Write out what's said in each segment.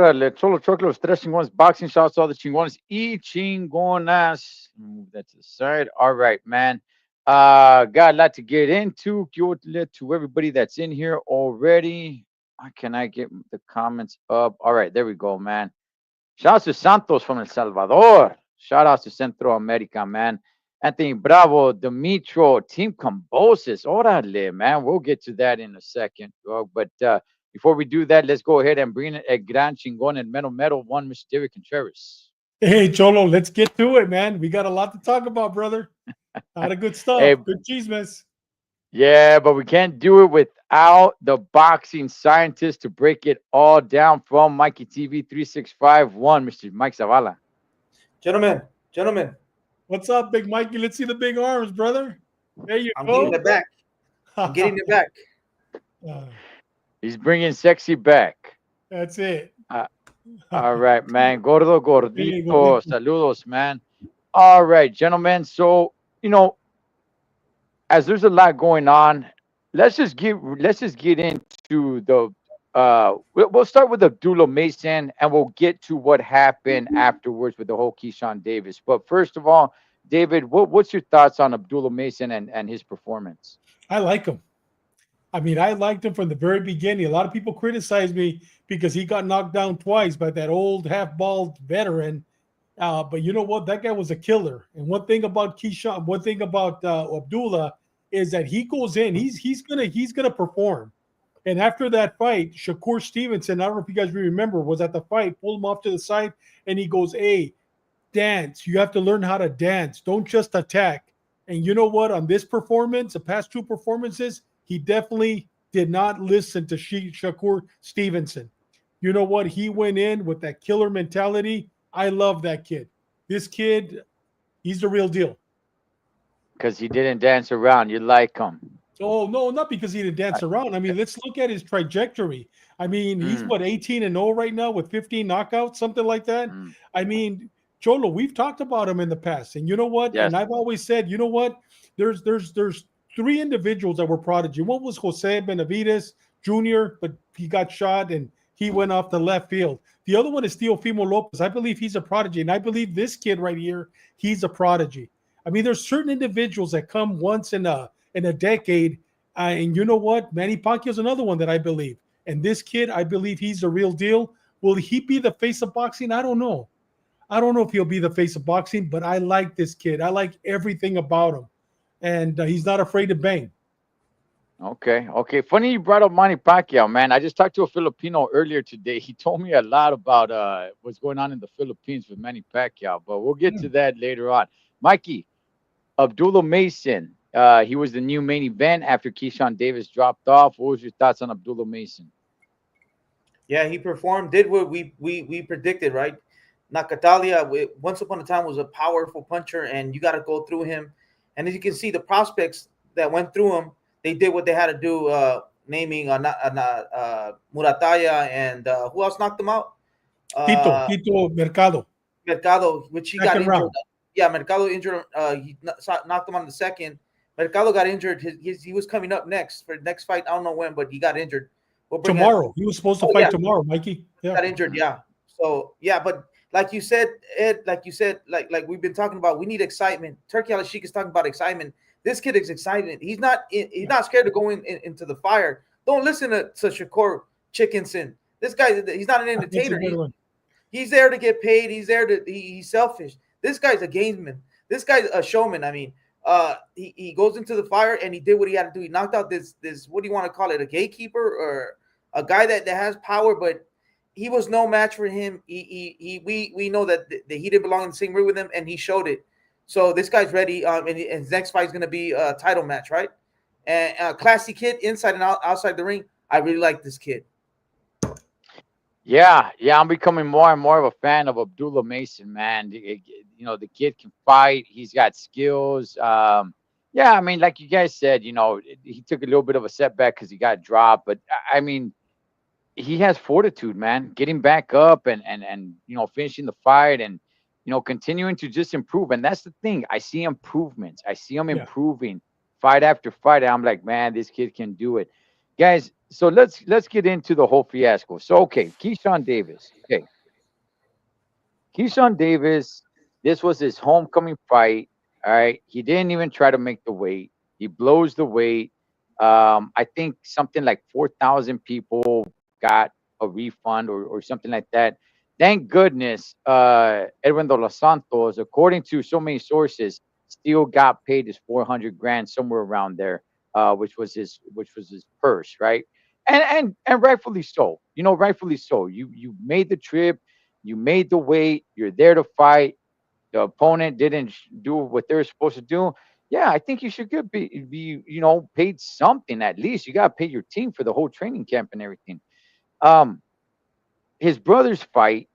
Órale, Cholo Choclo, los tres chingones boxing shots, all the chingones y chingonas. Move that to the side. All right, man. Got a lot to get into. Give it to everybody that's in here already. How can I get the comments up? All right, there we go, man. Shout out to Santos from El Salvador. Shout out to Centro America, man. Anthony Bravo, Dimitro, Team Cambosis. Orale, man. We'll get to that in a second. But before we do that, let's go ahead and bring it a gran chingon and metal one, Mr. David Contreras. Hey, Cholo, let's get to it, man. We got a lot to talk about, brother. A lot of good stuff. Hey, Good cheese, miss. yeah, but we can't do it without the boxing scientist to break it all down from Mikey TV 3651, Mr. Mike Zavala. Gentlemen, What's up, Big Mikey? Let's see the big arms, brother. There you I'm go. getting it back. I'm getting it back. Uh, He's bringing sexy back. that's it. All right, man. Gordo, Hey, gordito. Saludos, man. All right, gentlemen. So, as there's a lot going on, let's just get into the we'll start with Abdullah Mason and we'll get to what happened afterwards with the whole Keyshawn Davis. But first of all, David, what's your thoughts on Abdullah Mason and his performance? I like him. I mean, I liked him from the very beginning. A lot of people criticize me because he got knocked down twice by that old half-balled veteran. But you know what? That guy was a killer. And one thing about Keyshawn, one thing about Abdullah is that he goes in. He's gonna perform. And after that fight, Shakur Stevenson, I don't know if you guys remember, was at the fight, pulled him off to the side, and he goes, "Hey, dance. You have to learn how to dance. Don't just attack." And you know what? On this performance, the past two performances, he definitely did not listen to Shakur Stevenson. You know what? He went in with that killer mentality. I love that kid. This kid, he's the real deal. Because he didn't dance around. You like him. Oh, no, not because he didn't dance around. I mean, let's look at his trajectory. I mean, he's Mm, what, 18-0 right now with 15 knockouts, something like that. mm. I mean, Cholo, we've talked about him in the past. And you know what? Yes. And I've always said, you know what? There's three individuals that were prodigy. One was Jose Benavides Jr., but he got shot and he went off the left field. The other one is Teofimo Lopez. I believe he's a prodigy. And I believe this kid right here, he's a prodigy. I mean, there's certain individuals that come once in a decade. And you know what? Manny Pacquiao's another one that I believe. And this kid, I believe he's the real deal. Will he be the face of boxing? I don't know. I don't know if he'll be the face of boxing, but I like this kid. I like everything about him. And he's not afraid to bang. Okay. Okay. Funny you brought up Manny Pacquiao, man. I just talked to a Filipino earlier today. He told me a lot about what's going on in the Philippines with Manny Pacquiao, but we'll get to that later on. Mikey, Abdullah Mason. He was the new main event after Keyshawn Davis dropped off. What was your thoughts on Abdullah Mason? Yeah, he performed, did what we predicted, right? Nakatalia, once upon a time, was a powerful puncher, and you got to go through him. And as you can see, the prospects that went through him, they did what they had to do, naming Murataya and who else knocked him out? Tito Mercado. Mercado, which he got Second injured. round. Yeah, Mercado injured. He knocked him on the second. Mercado got injured. He was coming up next for the next fight. I don't know when, but he got injured. Tomorrow. He was supposed to fight tomorrow, Mikey. Got Yeah. injured. Yeah. So yeah, but like you said, Ed, like we've been talking about, we need excitement. Turkey Al Sheikh is talking about excitement. This kid is excited. He's not scared to go into the fire. Don't listen to Shakur Chickenson. This guy, he's not an That's a entertainer. good one. He's there to get paid. He's there to he's selfish. This guy's a gamesman. This guy's a showman. I mean, he goes into the fire and he did what he had to do. He knocked out this what do you want to call it, a gatekeeper or a guy that has power, but he was no match for him. We know that he didn't belong in the same ring with him, and he showed it. So this guy's ready. And his next fight is going to be a title match, right? And a classy kid inside and outside the ring. I really like this kid. Yeah, I'm becoming more and more of a fan of Abdullah Mason, man. The kid can fight. He's got skills. Yeah, I mean, like you guys said, he took a little bit of a setback because he got dropped, but I mean, he has fortitude, man. Getting back up and finishing the fight and continuing to just improve. And that's the thing. I see improvements. I see him Yeah. improving fight after fight. And I'm like, man, this kid can do it. Guys, So let's get into the whole fiasco. So okay, Keyshawn Davis. Okay, Keyshawn Davis, this was his homecoming fight. All right. He didn't even try to make the weight. He blows the weight. I think something like 4,000 people got a refund or something like that. Thank goodness, Edwin de los Santos, according to so many sources, still got paid his 400 grand somewhere around there, which was his purse, right? And rightfully so. Rightfully so. You made the trip, you made the weight. You're there to fight. The opponent didn't do what they were supposed to do. Yeah, I think you should be paid something at least. You got to pay your team for the whole training camp and everything. Um, his brothers fight.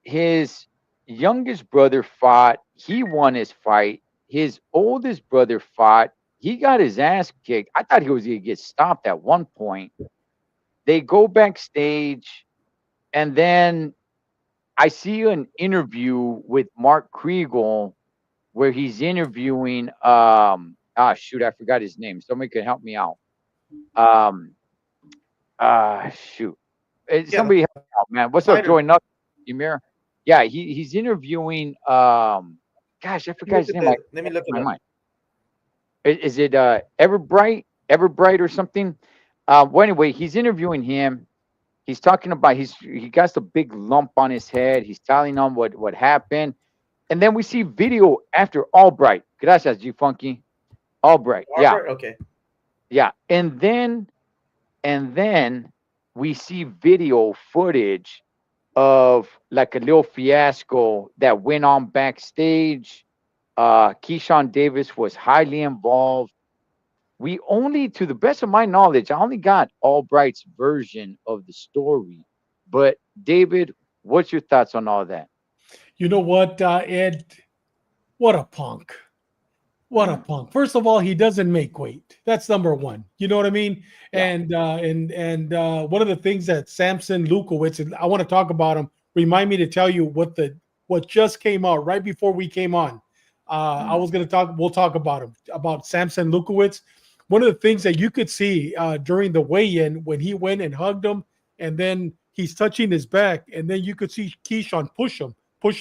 His youngest brother fought. He won his fight. His oldest brother fought. He got his ass kicked. I thought he was going to get stopped at one point. They go backstage, and then I see an interview with Mark Kriegel where he's interviewing shoot, I forgot his name. Somebody could help me out. Um Shoot. Yeah, Somebody help me out, man. What's up, fighter. Joy Nuck? Emir? Yeah, he's interviewing gosh, I Let me forgot look his at name. I let me look it my up. mind. Is it Everbright or something? Well, anyway, he's interviewing him. He's talking about he got the big lump on his head. He's telling them what happened. And then we see video after Albright. Gracias, G Funky. Albright. Yeah, Arbor? Okay. yeah. And then we see video footage of like a little fiasco that went on backstage. Keyshawn Davis was highly involved. We only, to the best of my knowledge, I only got Albright's version of the story. But David, what's your thoughts on all that? You know what, Ed? What a punk. What a Mm, punk. First of all, he doesn't make weight. That's number one. You know what I mean? yeah. And one of the things that Samson Lukowitz, and I want to talk about him, remind me to tell you what just came out right before we came on. I Mm, was gonna talk, we'll talk about him, about Samson Lukowitz. One of the things that you could see during the weigh-in when he went and hugged him, and then he's touching his back, and then you could see Keyshawn push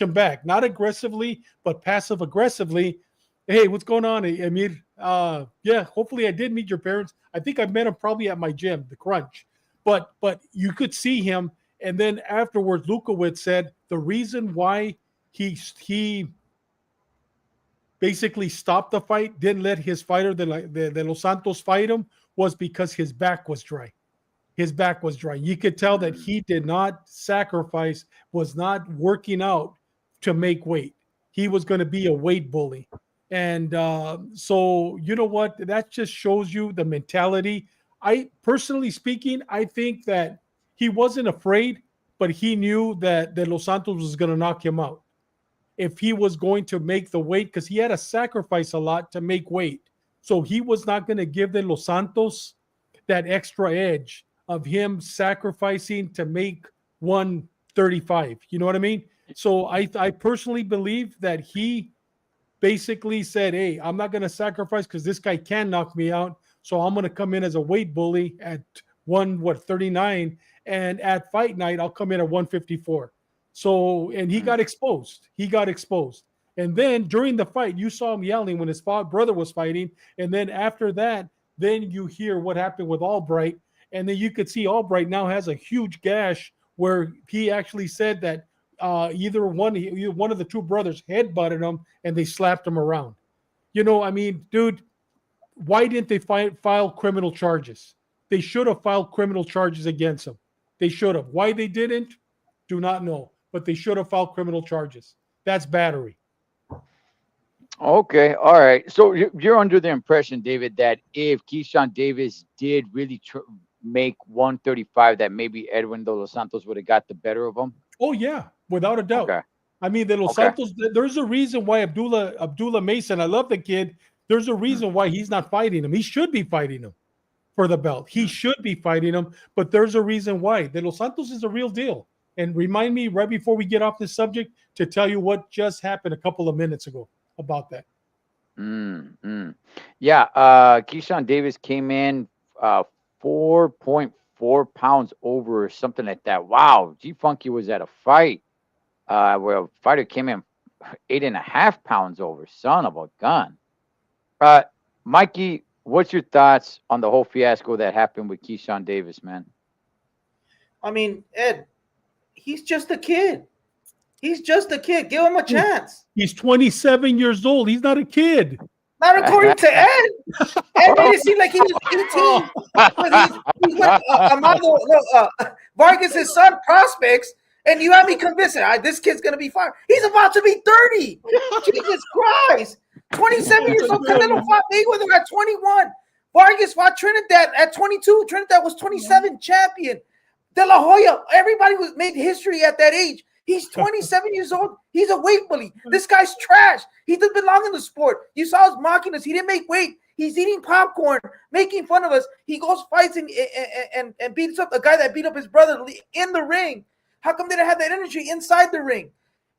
him back, not aggressively, but passive aggressively. Hey, what's going on, Amir? Yeah, hopefully I did meet your parents. I think I met him probably at my gym, the Crunch. But you could see him, and then afterwards, Lukowitz said the reason why he basically stopped the fight, didn't let his fighter, the Los Santos, fight him, was because his back was dry. His back was dry. You could tell that mm, he did not sacrifice, was not working out to make weight. He was going to be a weight bully. And so, you know what? That just shows you the mentality. I, personally speaking, I think that he wasn't afraid, but he knew that Los Santos was going to knock him out if he was going to make the weight, because he had to sacrifice a lot to make weight. So he was not going to give the Los Santos that extra edge of him sacrificing to make 135. You know what I mean? So I personally believe that he basically said, "Hey, I'm not going to sacrifice because this guy can knock me out. So I'm going to come in as a weight bully at 39, and at fight night I'll come in at 154." So, and he mm. got exposed. He got exposed. And then during the fight, you saw him yelling when his brother was fighting. And then after that, then you hear what happened with Albright. And then you could see Albright now has a huge gash where he actually said that either one of the two brothers headbutted him and they slapped him around. You know, I mean, dude, why didn't they file criminal charges? They should have filed criminal charges against him. They should have. Why they didn't, do not know. But they should have filed criminal charges. That's battery. Okay, all right. So you're under the impression, David, that if Keyshawn Davis did really make 135, that maybe Edwin de los Santos would have got the better of him. Oh yeah, without a doubt. Okay, I mean, the Los okay. Santos. There's a reason why Abdullah Mason. I love the kid. There's a Mm, reason why he's not fighting him. He should be fighting him for the belt. He mm. should be fighting him, but there's a reason why. De Los Santos is a real deal. And remind me right before we get off this subject to tell you what just happened a couple of minutes ago about that. Mm, mm. Yeah, Keyshawn Davis came in, 4.4 pounds over or something like that. Wow, G Funky was at a fight where a fighter came in 8.5 pounds over. Son of a gun. Uh, Mikey, what's your thoughts on the whole fiasco that happened with Keyshawn Davis, man? I mean, Ed, he's just a kid. He's just a kid. Give him a chance. He's 27 years old. He's not a kid. Not according to Ed. Ed made it seem like he was 18. But he's with Amado Vargas' son prospects, and you have me convinced this kid's going to be fine. He's about to be 30. Jesus Christ. 27 years old. Canelo fought Mayweather at 21. Vargas fought Trinidad at 22. Trinidad was 27 champion. De La Hoya, everybody made history at that age. He's 27 years old. He's a weight bully. This guy's trash. He doesn't belong in the sport. You saw us mocking us. He didn't make weight. He's eating popcorn, making fun of us. He goes fights and beats up a guy that beat up his brother in the ring. How come they didn't have that energy inside the ring?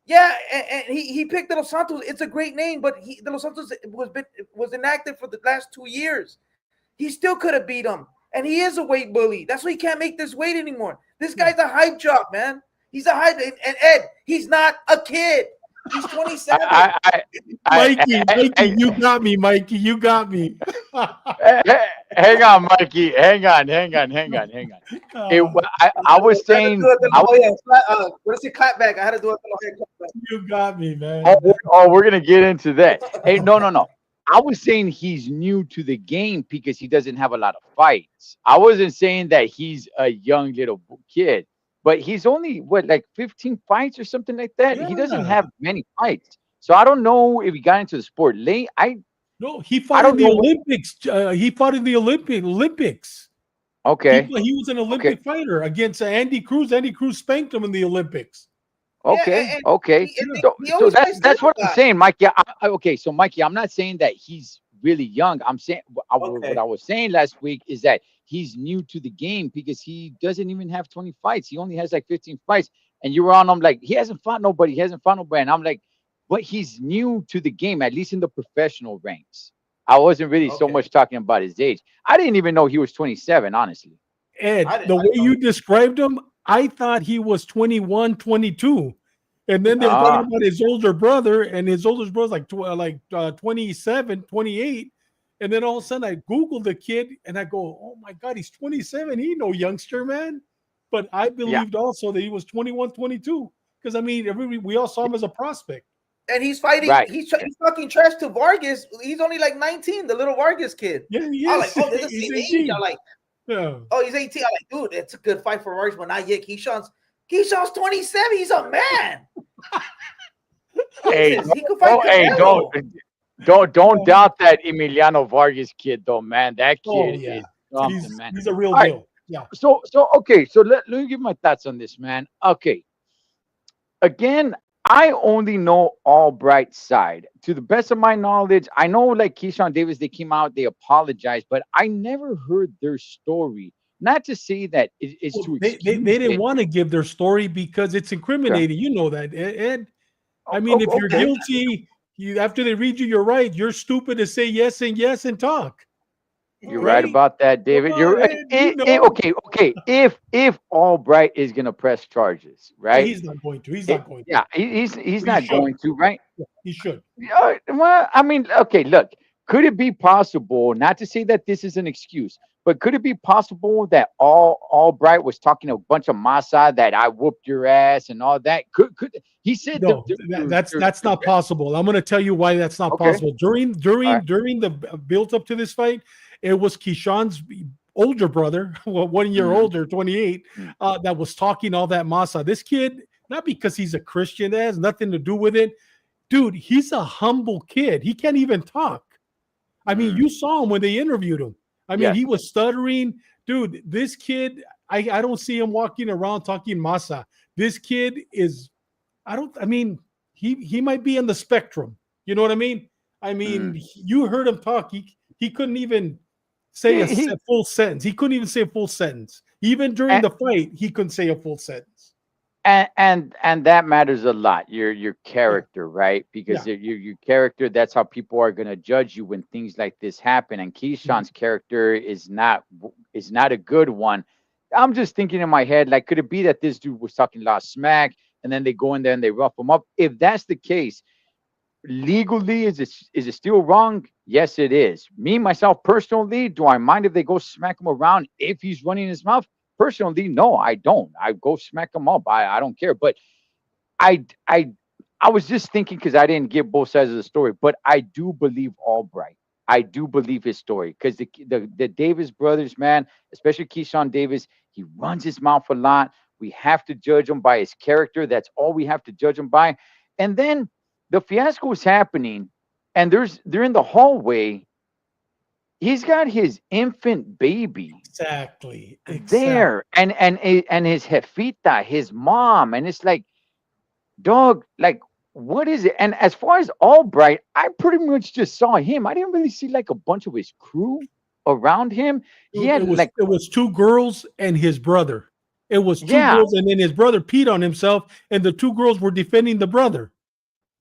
Yeah, and he picked De Los Santos. It's a great name, but De Los Santos was inactive for the last 2 years. He still could have beat him, and he is a weight bully. That's why he can't make this weight anymore. This guy's a hype job, man. He's a hype, and Ed, he's not a kid. He's 27. Mikey, you got me, Mikey. You got me. Hang on, Mikey. Hang on. I was saying. What is it? Clapback. I had to do it. You got me, man. We're gonna get into that. Hey, no. I was saying he's new to the game because he doesn't have a lot of fights. I wasn't saying that he's a young little kid. But he's only like 15 fights or something like that. Yeah. He doesn't have many fights, so I don't know if he got into the sport late. No, he fought in the Olympics. He fought in the Olympics. Okay, he was an Olympic fighter against Andy Cruz. Andy Cruz spanked him in the Olympics. Okay. So that's what I'm saying, Mikey. Okay, so Mikey, I'm not saying that he's really young. I'm saying what I was saying last week is that he's new to the game because he doesn't even have 20 fights. He only has like 15 fights. And you were on him like, he hasn't fought nobody. And I'm like, but he's new to the game, at least in the professional ranks. I wasn't really so much talking about his age. I didn't even know he was 27, honestly. Ed, the way you described him, I thought he was 21, 22. And then they were talking about his older brother, and his older brother's like 27, 28. And then all of a sudden I Googled the kid and I go, oh my God, he's 27. He no youngster, man. But I believed also that he was 21, 22. Because I mean, we all saw him as a prospect. And he's fighting, he's talking trash to Vargas. He's only like 19, the little Vargas kid. Yeah, he is. I'm like, oh, this is 18. I'm like, yeah. Oh, he's 18. I'm like, dude, it's a good fight for Vargas, but not yet. Keyshawn's 27. He's a man. Hey, don't doubt that Emiliano Vargas kid, though, man. That kid is something, man. He's a real deal. Yeah. So okay. So let me give my thoughts on this, man. Okay. Again, I only know Albright's side. To the best of my knowledge, I know like Keyshawn Davis, they came out, they apologized, but I never heard their story. Not to say that it's too. They didn't want to give their story because it's incriminating. You know that, Ed. I mean, if you're guilty, after they read you, you're right. You're stupid to say yes and talk. You're right about that, David. You're right. Okay. If Albright is gonna press charges, right? He's not going to. He's not going to. Yeah, he's not going to, right? Yeah, he should. Well, I mean, okay, look, could it be possible? Not to say that this is an excuse, but could it be possible that Albright was talking a bunch of masa that I whooped your ass and all that? Could he said no? That's not possible. I'm going to tell you why that's not possible. During the build up to this fight, it was Keyshawn's older brother, 1 year older, 28, that was talking all that masa. This kid, not because he's a Christian, that has nothing to do with it. Dude, he's a humble kid. He can't even talk. I mean, you saw him when they interviewed him. I mean, he was stuttering. Dude, this kid, I don't see him walking around talking masa. This kid is, he might be on the spectrum. You know what I mean? I mean, you heard him talk. He couldn't even say a full sentence. He couldn't even say a full sentence. Even during the fight, he couldn't say a full sentence. and that matters a lot. Your Yeah, character, right? Because yeah. your character, that's how people are gonna judge you when things like this happen. And Mhm. Keyshawn's character is not a good one. I'm just thinking in my head, like, could it be that this dude was talking a lot of smack, and then they go in there and they rough him up? If that's the case, legally, is it still wrong? Yes, it is. Me myself personally, do I mind if they go smack him around if he's running his mouth? Personally, no, I don't. I go smack him up. I don't care. But I I I was just thinking because I didn't get both sides of the story, but I do believe Albright. I do believe his story because the Davis brothers, man, especially Keyshawn Davis, he runs his mouth a lot. We have to judge him by his character. That's all we have to judge him by. And then the fiasco is happening, and they're in the hallway. He's got his infant baby Exactly. Exactly. there, and his jefita, his mom, and it's like, dog, like, what is it? And as far as Albright, I pretty much just saw him. I didn't really see like a bunch of his crew around him. He It had was like, it was two girls and his brother. It was two yeah, girls, and then his brother peed on himself, and the two girls were defending the brother.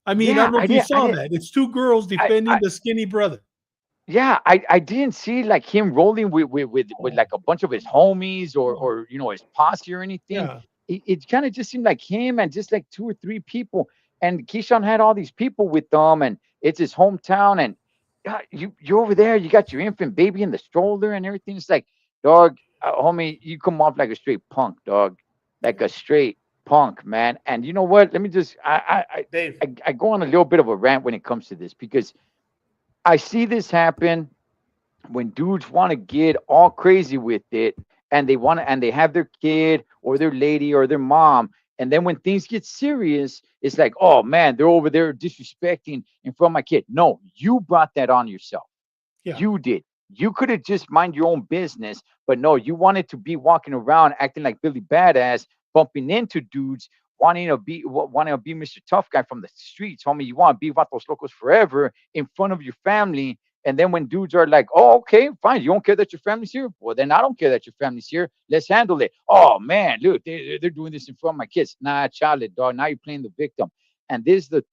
I mean, I yeah. don't know if you saw that. It's two girls defending I the skinny brother. Yeah, I didn't see like him rolling with Oh, like a bunch of his homies oh, or his posse or anything. yeah, It kind of just seemed like him and just like two or three people. And Keyshawn had all these people with them, and it's his hometown. And you're over there, you got your infant baby in the stroller and everything. It's like, dog, homie, you come off like a straight punk, dog, like a straight punk, man. And you know what? Let me just Dave. I go on a little bit of a rant when it comes to this because I see this happen when dudes want to get all crazy with it, and they have their kid or their lady or their mom, and then when things get serious, it's like, oh man, they're over there disrespecting in front of my kid. No, you brought that on yourself. yeah. You did. You could have just mind your own business, but no, you wanted to be walking around acting like Billy Badass, bumping into dudes, wanting to be Mr. Tough Guy from the streets, homie. You want to be Vatos Locos forever in front of your family. And then when dudes are like, oh, okay, fine, you don't care that your family's here? Well, then I don't care that your family's here. Let's handle it. Oh man, look, they're doing this in front of my kids. Nah, child, dog. Now you're playing the victim. And this is the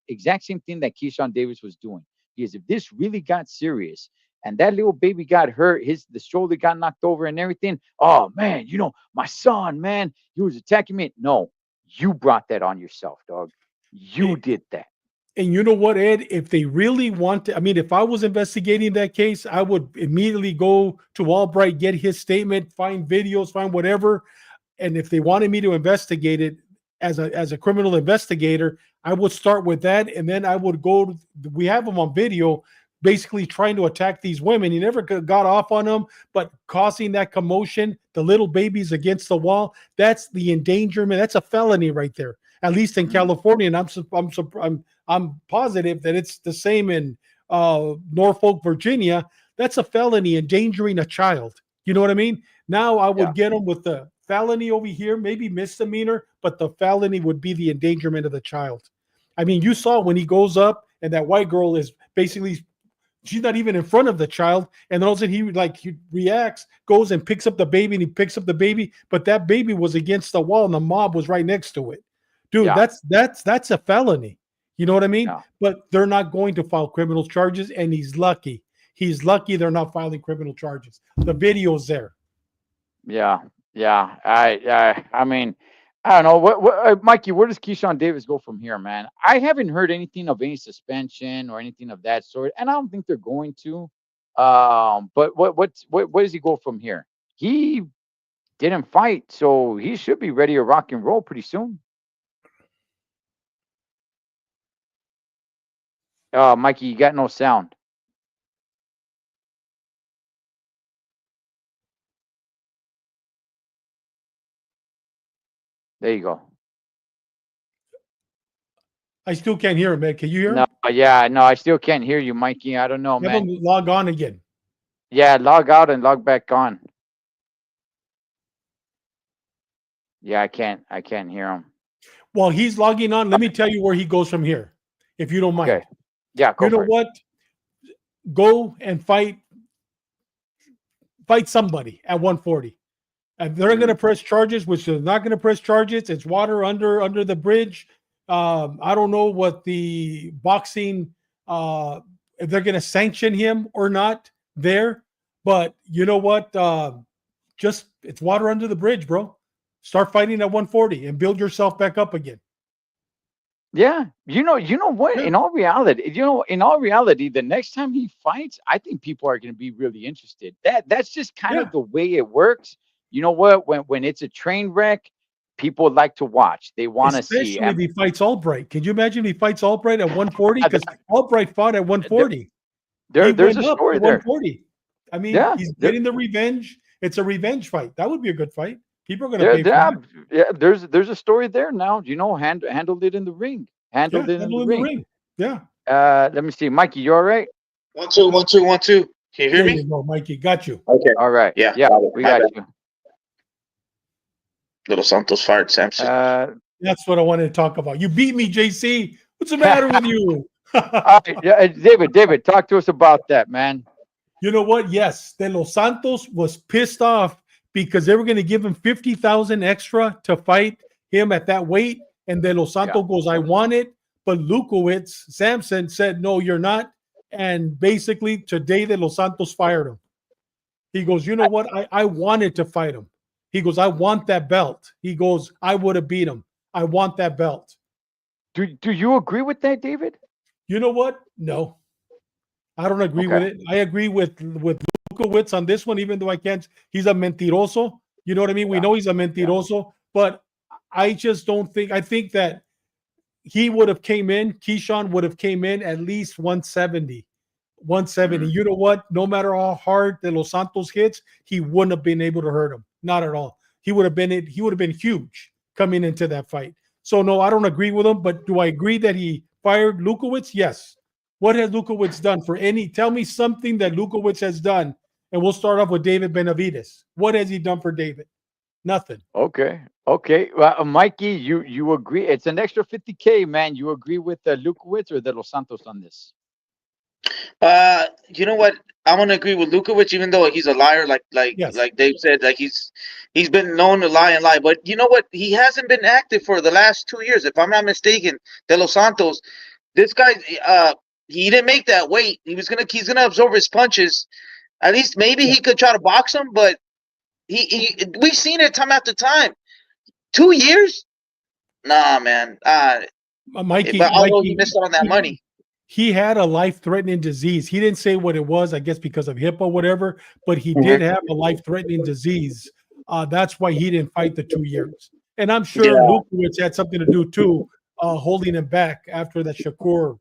exact same thing that Keyshawn Davis was doing. Because if this really got serious and that little baby got hurt, the shoulder got knocked over and everything. Oh man, my son, man, he was attacking me. No, you brought that on yourself, dog. You It, did that. and you know what, Ed? If they really want to, I mean, if I was investigating that case, I would immediately go to Albright, get his statement, find videos, find whatever. And if they wanted me to investigate it as a criminal investigator, I would start with that, and then I would go to, we have them on video basically trying to attack these women. He never got off on them, but causing that commotion, the little babies against the wall, that's the endangerment. That's a felony right there, at least in Mm, California. And I'm positive that it's the same in Norfolk, Virginia. That's a felony, endangering a child. You know what I mean? Now I yeah, would get them with the felony over here, maybe misdemeanor, but the felony would be the endangerment of the child. I mean, you saw when he goes up and that white girl is basically, she's not even in front of the child, and then all of a sudden he reacts, goes and picks up the baby, and he picks up the baby, but that baby was against the wall and the mob was right next to it. Dude, yeah, that's a felony. You know what I mean? yeah, But they're not going to file criminal charges, and he's lucky. He's lucky they're not filing criminal charges. The video's there. yeah, yeah. I mean, I don't know. Mikey, where does Keyshawn Davis go from here, man? I haven't heard anything of any suspension or anything of that sort, and I don't think they're going to. But where does he go from here? He didn't fight, so he should be ready to rock and roll pretty soon. Mikey, you got no sound. There you go. I still can't hear him, man. Can you hear No, him? yeah, no, I still can't hear you, Mikey. I don't know, Have him man. log on again. Yeah, log out and log back on. Yeah, I can't hear him. While he's logging on, let me tell you where he goes from here, if you don't Okay, mind. yeah, go You know for it. what? Go and fight somebody at 140. and they're going to Mhm. press charges, which they're not going to press charges. It's water under the bridge. I don't know what the boxing if they're going to sanction him or not there, but you know what? Just it's water under the bridge, bro. Start fighting at 140 and build yourself back up again. Yeah, you know what? Yeah, In all reality, the next time he fights, I think people are going to be really interested. That's just kind yeah. of the way it works. You know what? When it's a train wreck, people like to watch. They want to see. Especially if he fights Albright. Can you imagine if he fights Albright at 140? Because That, Albright fought at there, 140. He there's a went up to story there. 140. I mean, Yeah, he's getting the revenge. It's a revenge fight. That would be a good fight. People are going to there, pay for there, that. yeah. There's a story there now. Handled it in the ring. Yeah, Handled it in the handle in the ring. ring. Yeah. Let me see, Mikey. You all right? 1 2 1 2 1 2. Can you hear There me? you go, Mikey. Got you. Okay. All right. Yeah. Yeah, Got it. we My got bad. you. Little Santos fired Samson. That's what I wanted to talk about. You beat me, JC. What's the matter with you? All right, yeah, David, talk to us about that, man. You know what? Yes, De Los Santos was pissed off because they were going to give him 50,000 extra to fight him at that weight. And De Los Yeah. Santos goes, I want it. But Lukowitz, Samson said, no, you're not. And basically, today De Los Santos fired him. He goes, you know what? I wanted to fight him. He goes, I want that belt. He goes, I would have beat him. I want that belt. Do you agree with that, David? You know what? No, I don't agree Okay. with it. I agree with Lukowitz on this one, even though I can't. He's a mentiroso. You know what I mean? We Yeah. know he's a mentiroso, but I just don't think. I think that he would have came in. Keyshawn would have came in at least 170. 170. Mhm. You know what? No matter how hard De Los Santos hits, he wouldn't have been able to hurt him. Not at all. He would have been it. He would have been huge coming into that fight. So no, I don't agree with him. But do I agree that he fired Lukowitz? Yes. What has Lukowitz done for any? Tell me something that Lukowitz has done, and we'll start off with David Benavides. What has he done for David? Nothing. Okay. Okay. Well, Mikey, you agree? It's an extra 50K, man. You agree with Lukowitz or De Los Santos on this? You know what? I'm gonna agree with Lukowicz, even though he's a liar, Yes. like Dave said, like he's been known to lie and lie. But you know what? He hasn't been active for the last 2 years, if I'm not mistaken. De Los Santos, this guy, he didn't make that weight. He's gonna absorb his punches. At least maybe Yeah. he could try to box him, but we've seen it time after time. 2 years? Nah, man. Mikey, But although he Mikey, missed out on that he, money. he had a life-threatening disease. He didn't say what it was, I guess because of HIPAA, whatever, but he did Mhm. have a life-threatening disease. That's why he didn't fight the 2 years. And I'm sure Yeah. Lukowitz had something to do too, holding him back after that Shakur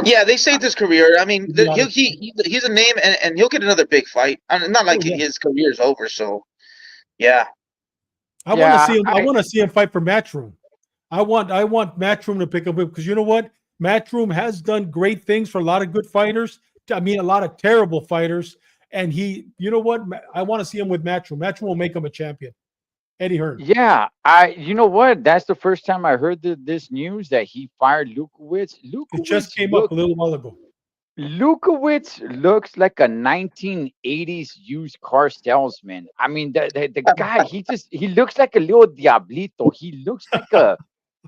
Yeah, they saved his career. I mean, idiotic. he's a name, and he'll get another big fight. I mean, not Oh like yeah. his career's over. So yeah, I want to Yeah, see him. I want to see him fight for Matchroom. I want Matchroom to pick up because you know what? Matchroom has done great things for a lot of good fighters. I mean, a lot of terrible fighters. And you know what? I want to see him with Matchroom. Matchroom will make him a champion. Eddie Hearn. yeah. You know what? That's the first time I heard this news that he fired Lukowitz. It just came up a little while ago. Lukowitz looks like a 1980s used car salesman. I mean, the guy, he looks like a little diablito. He looks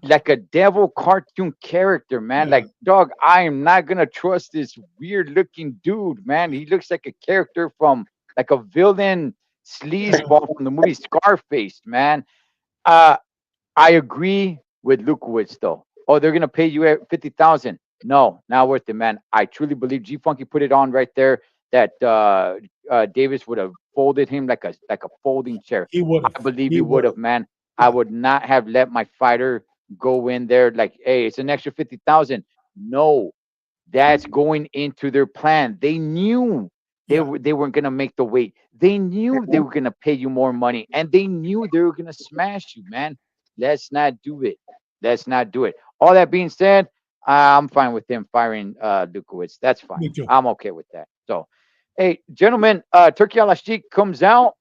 like a devil cartoon character, man. Yeah. Like, dog, I am not gonna trust this weird looking dude, man. He looks like a character from like a villain sleazeball from the movie Scarface, man. Uh, I agree with Lukowitz though. Oh, they're gonna pay you at 50,000. No, not worth it, man. I truly believe G Funky put it on right there that Davis would have folded him like a folding chair. He would I have. believe He he would would have, have. man. I Yeah. would not have let my fighter go in there like, hey, it's an extra 50,000. No, that's going into their plan. They knew Yeah. they weren't gonna make the weight. They knew they were gonna pay you more money, and they knew they were gonna smash you, man. Let's not do it. Let's not do it. All that being said, I'm fine with him firing Lukowitz. That's fine. Me too. I'm okay with that. So, hey, gentlemen, Turkey Al comes out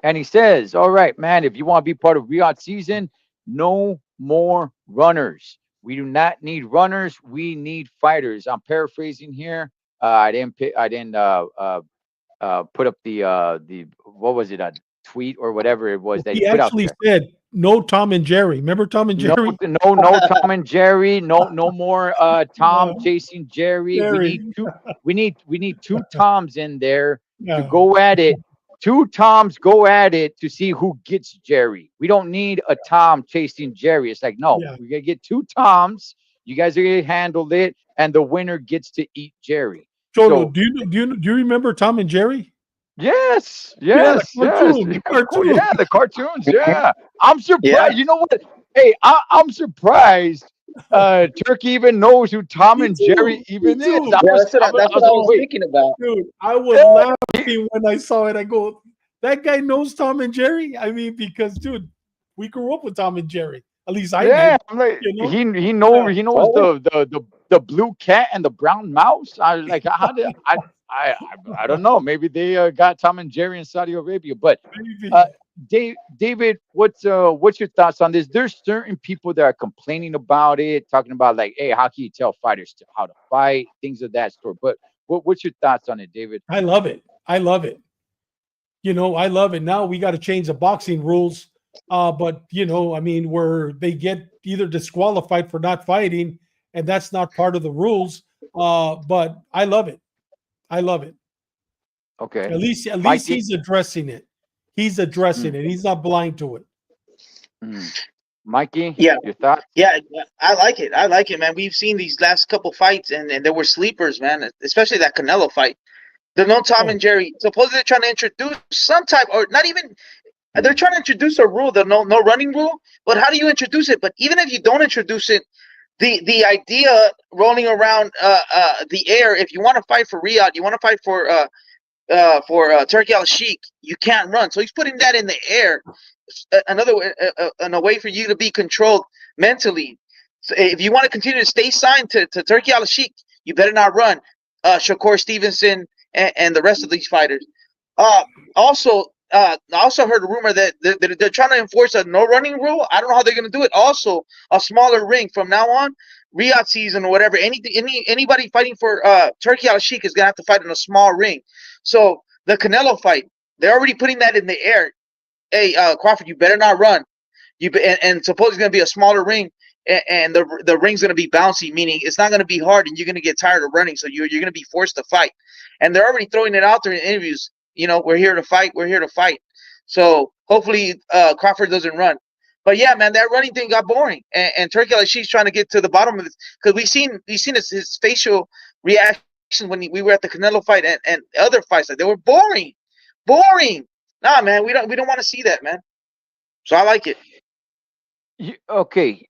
and he says, "All right, man, if you want to be part of Riyadh season, no more runners. We do not need runners. We need fighters." I'm paraphrasing here. I didn't put up the what was it? tweet or whatever it was that he He put out actually there. said no Tom and Jerry. Remember Tom and No, Jerry? no Tom and Jerry. No more Tom chasing Jerry. We Jerry. need two. We need two Toms in there to Yeah, go at it. Two Toms go at it to see who gets Jerry. We don't need a Tom chasing Jerry. It's like, no, yeah. we're gonna get two Toms. You guys are gonna handle it, and the winner gets to eat Jerry. Cholo, So do you remember Tom and Jerry? yes, Yeah, the yes, yes. cartoon, the Of course, cartoon. yeah, the cartoons. Yeah, I'm Yeah. surprised. You know what? Hey, I'm surprised. Turkey even knows who Tom Me and too. Jerry Me even is. too. Yeah, that's what I, that's I was what I like, was wait, thinking about. Dude, I was yeah, laughing when I saw it. I go, that guy knows Tom and Jerry. I mean, because dude, we grew up with Tom and Jerry. At least I yeah. did. I'm like, You know? he Yeah. knows Oh, the blue cat and the brown mouse. I was like, how did I I don't know. Maybe they got Tom and Jerry in Saudi Arabia, but uh, Maybe. David, what's your thoughts on this? There's certain people that are complaining about it, talking about like, hey, how can you tell fighters how to fight, things of that sort. But what's your thoughts on it, David? I love it. I love it. I love it. Now we got to change the boxing rules. But I mean, where they get either disqualified for not fighting, and that's not part of the rules. But I love it. I love it. Okay, At least Mikey. he's addressing it. He's addressing Mm, it. He's not blind to it. mm. Mikey, yeah. your thoughts? Yeah, I like it. I like it, man. We've seen these last couple fights, and there were sleepers, man. Especially that Canelo fight. The no Tom Oh, and Jerry. Supposedly they're trying to introduce some type, or not even. They're trying to introduce a rule, the no running rule. But how do you introduce it? But even if you don't introduce it, the idea rolling around the air. If you want to fight for Riyadh, you want to fight for Turkey Al Sheikh, you can't run. So he's putting that in the air, another way, and a way for you to be controlled mentally. So if you want to continue to stay signed to Turkey Al Sheikh, you better not run. Shakur Stevenson and the rest of these fighters. Uh, also, I also heard a rumor that they're trying to enforce a no running rule. I don't know how they're going to do it. Also, a smaller ring from now on. Riyadh season or whatever, anybody fighting for Turkey Al Sheikh is gonna have to fight in a small ring. So the Canelo fight, they're already putting that in the air. Hey, Crawford, you better not run. And suppose it's gonna be a smaller ring, and the ring's gonna be bouncy, meaning it's not gonna be hard, and you're gonna get tired of running, so you're gonna be forced to fight. And they're already throwing it out there in interviews. We're here to fight. We're here to fight. So hopefully Crawford doesn't run. But yeah, man, that running thing got boring, and Turkey, like she's trying to get to the bottom of this because we seen his facial reactions when we were at the Canelo fight and other fights. Like they were boring. Nah, man, we don't want to see that, man. So I like it. Okay,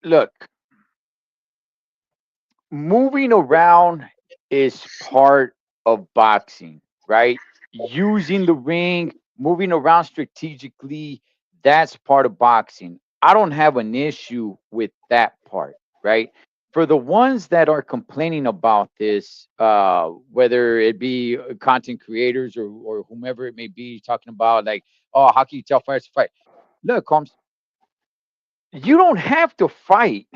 look, moving around is part of boxing, right? Using the ring, moving around strategically, that's part of boxing. I don't have an issue with that part, right? For the ones that are complaining about this, whether it be content creators or whomever it may be, talking about like, oh, how can you tell fighters to fight? Look, Holmes, you don't have to fight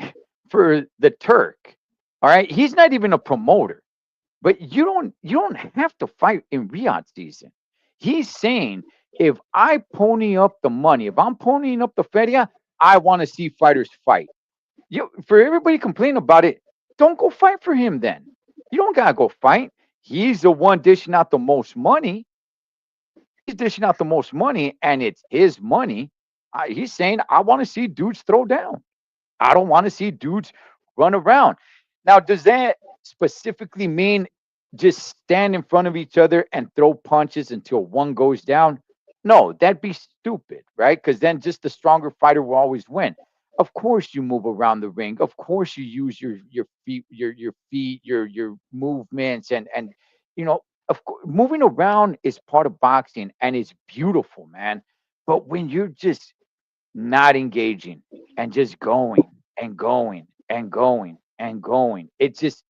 for the Turk. All right. He's not even a promoter, but you don't have to fight in Riyadh season. He's saying if I pony up the money, if I'm ponying up the feria, I want to see fighters fight. For everybody complaining about it, don't go fight for him then. You don't gotta go fight. He's the one dishing out the most money. He's dishing out the most money, and it's his money. He's saying, I want to see dudes throw down. I don't want to see dudes run around. Now, does that specifically mean just stand in front of each other and throw punches until one goes down? No, that'd be stupid, right? Because then just the stronger fighter will always win. Of course, you move around the ring. Of course, you use your movements, and of course, moving around is part of boxing, and it's beautiful, man. But when you're just not engaging and just going and going and going and going. It's just,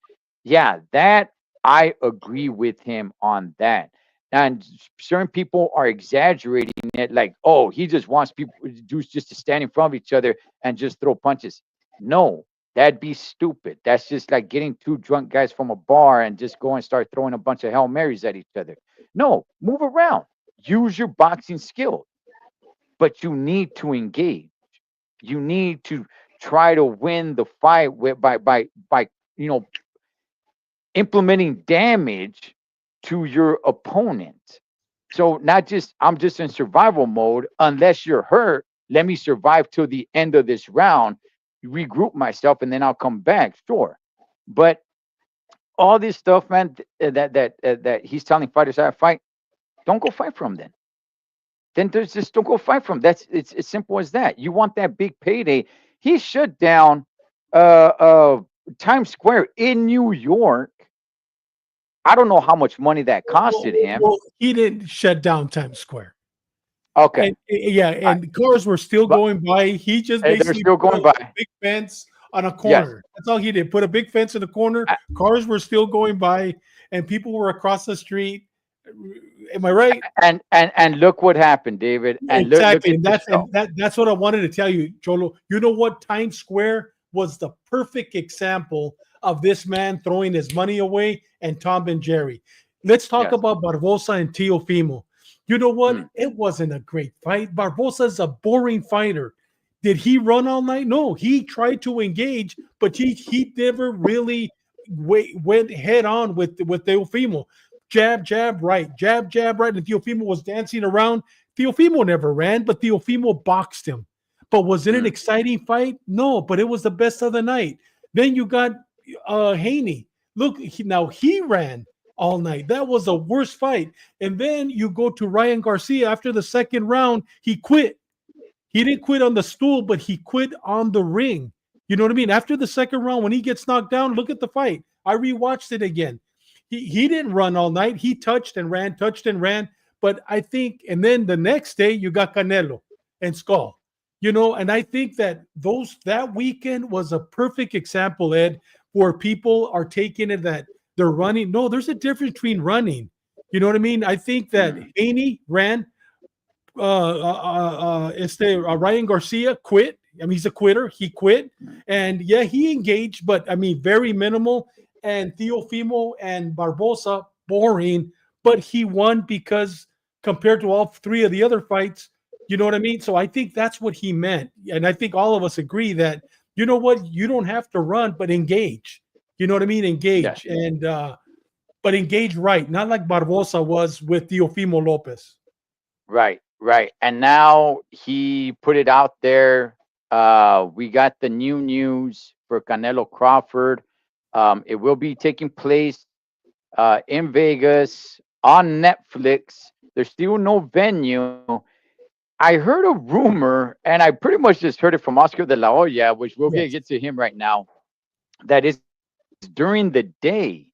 yeah, that I agree with him on that. And certain people are exaggerating it, like, oh, he just wants people dudes just to stand in front of each other and just throw punches. No, that'd be stupid. That's just like getting two drunk guys from a bar and just go and start throwing a bunch of Hail Marys at each other. No, move around. use your boxing skill, but you need to engage. You need to try to win the fight with by you know implementing damage to your opponent. So not just I'm just in survival mode unless you're hurt. Let me survive till the end of this round, regroup myself, and then I'll come back. Sure, but all this stuff, man, that he's telling fighters how to fight, don't go fight for him then. Then there's just don't go fight for him. That's it's as simple as that. You want that big payday. He shut down uh uh Times Square in New York. I don't know how much money that costed him. Well, he didn't shut down Times Square. Okay. Yeah, I, and cars were still but going by. He just they're basically still put going a by. big fence on a Yes. corner. That's all he did. Put a big fence in the corner. I- Cars were still going by, and people were across the street. Am I right? and look what happened, David. And look Exactly, at and yourself. that's what I wanted to tell you, Cholo. You know what? Times Square was the perfect example of this man throwing his money away and Tom and Jerry. Let's talk Yes. about Barbosa and Teofimo. You know what? Mm, It wasn't a great fight. Barbosa is a boring fighter. Did he run all night? No, he tried to engage, but he never really went head on with Teofimo. Jab, jab, right. And Teofimo was dancing around. Teofimo never ran, but Teofimo boxed him. But was it an mm, exciting fight? No, but it was the best of the night. Then you got Haney. Look, now he ran all night. That was the worst fight. And then you go to Ryan Garcia after the second round. He quit. He didn't quit on the stool, but he quit on the ring. You know what I mean? After the second round, when he gets knocked down, look at the fight. I rewatched it again. He didn't run all night. He touched and ran, touched and ran. But I think, and then the next day you got Canelo and Skull. And I think that that weekend was a perfect example, Ed, where people are taking it that they're running. No, there's a difference between running. You know what I mean? I think that mm, Haney ran Ryan Garcia quit. I mean, he's a quitter. He quit. mm. And yeah, he engaged, but I mean, very minimal. And Teofimo and Barbosa, boring, but he won because compared to all three of the other fights, you know what I mean? So I think that's what he meant. And I think all of us agree that, you know what, you don't have to run, but engage. You know what I mean? Yes. Engage. And, but engage right, not like Barbosa was with Teofimo Lopez. Right, right. And now he put it out there. We got the new news for Canelo Crawford. It will be taking place in Vegas on Netflix. There's still no venue. I heard a rumor, and I pretty much just heard it from Oscar de la Hoya, which we'll Yes. get to him right now, that is during the day.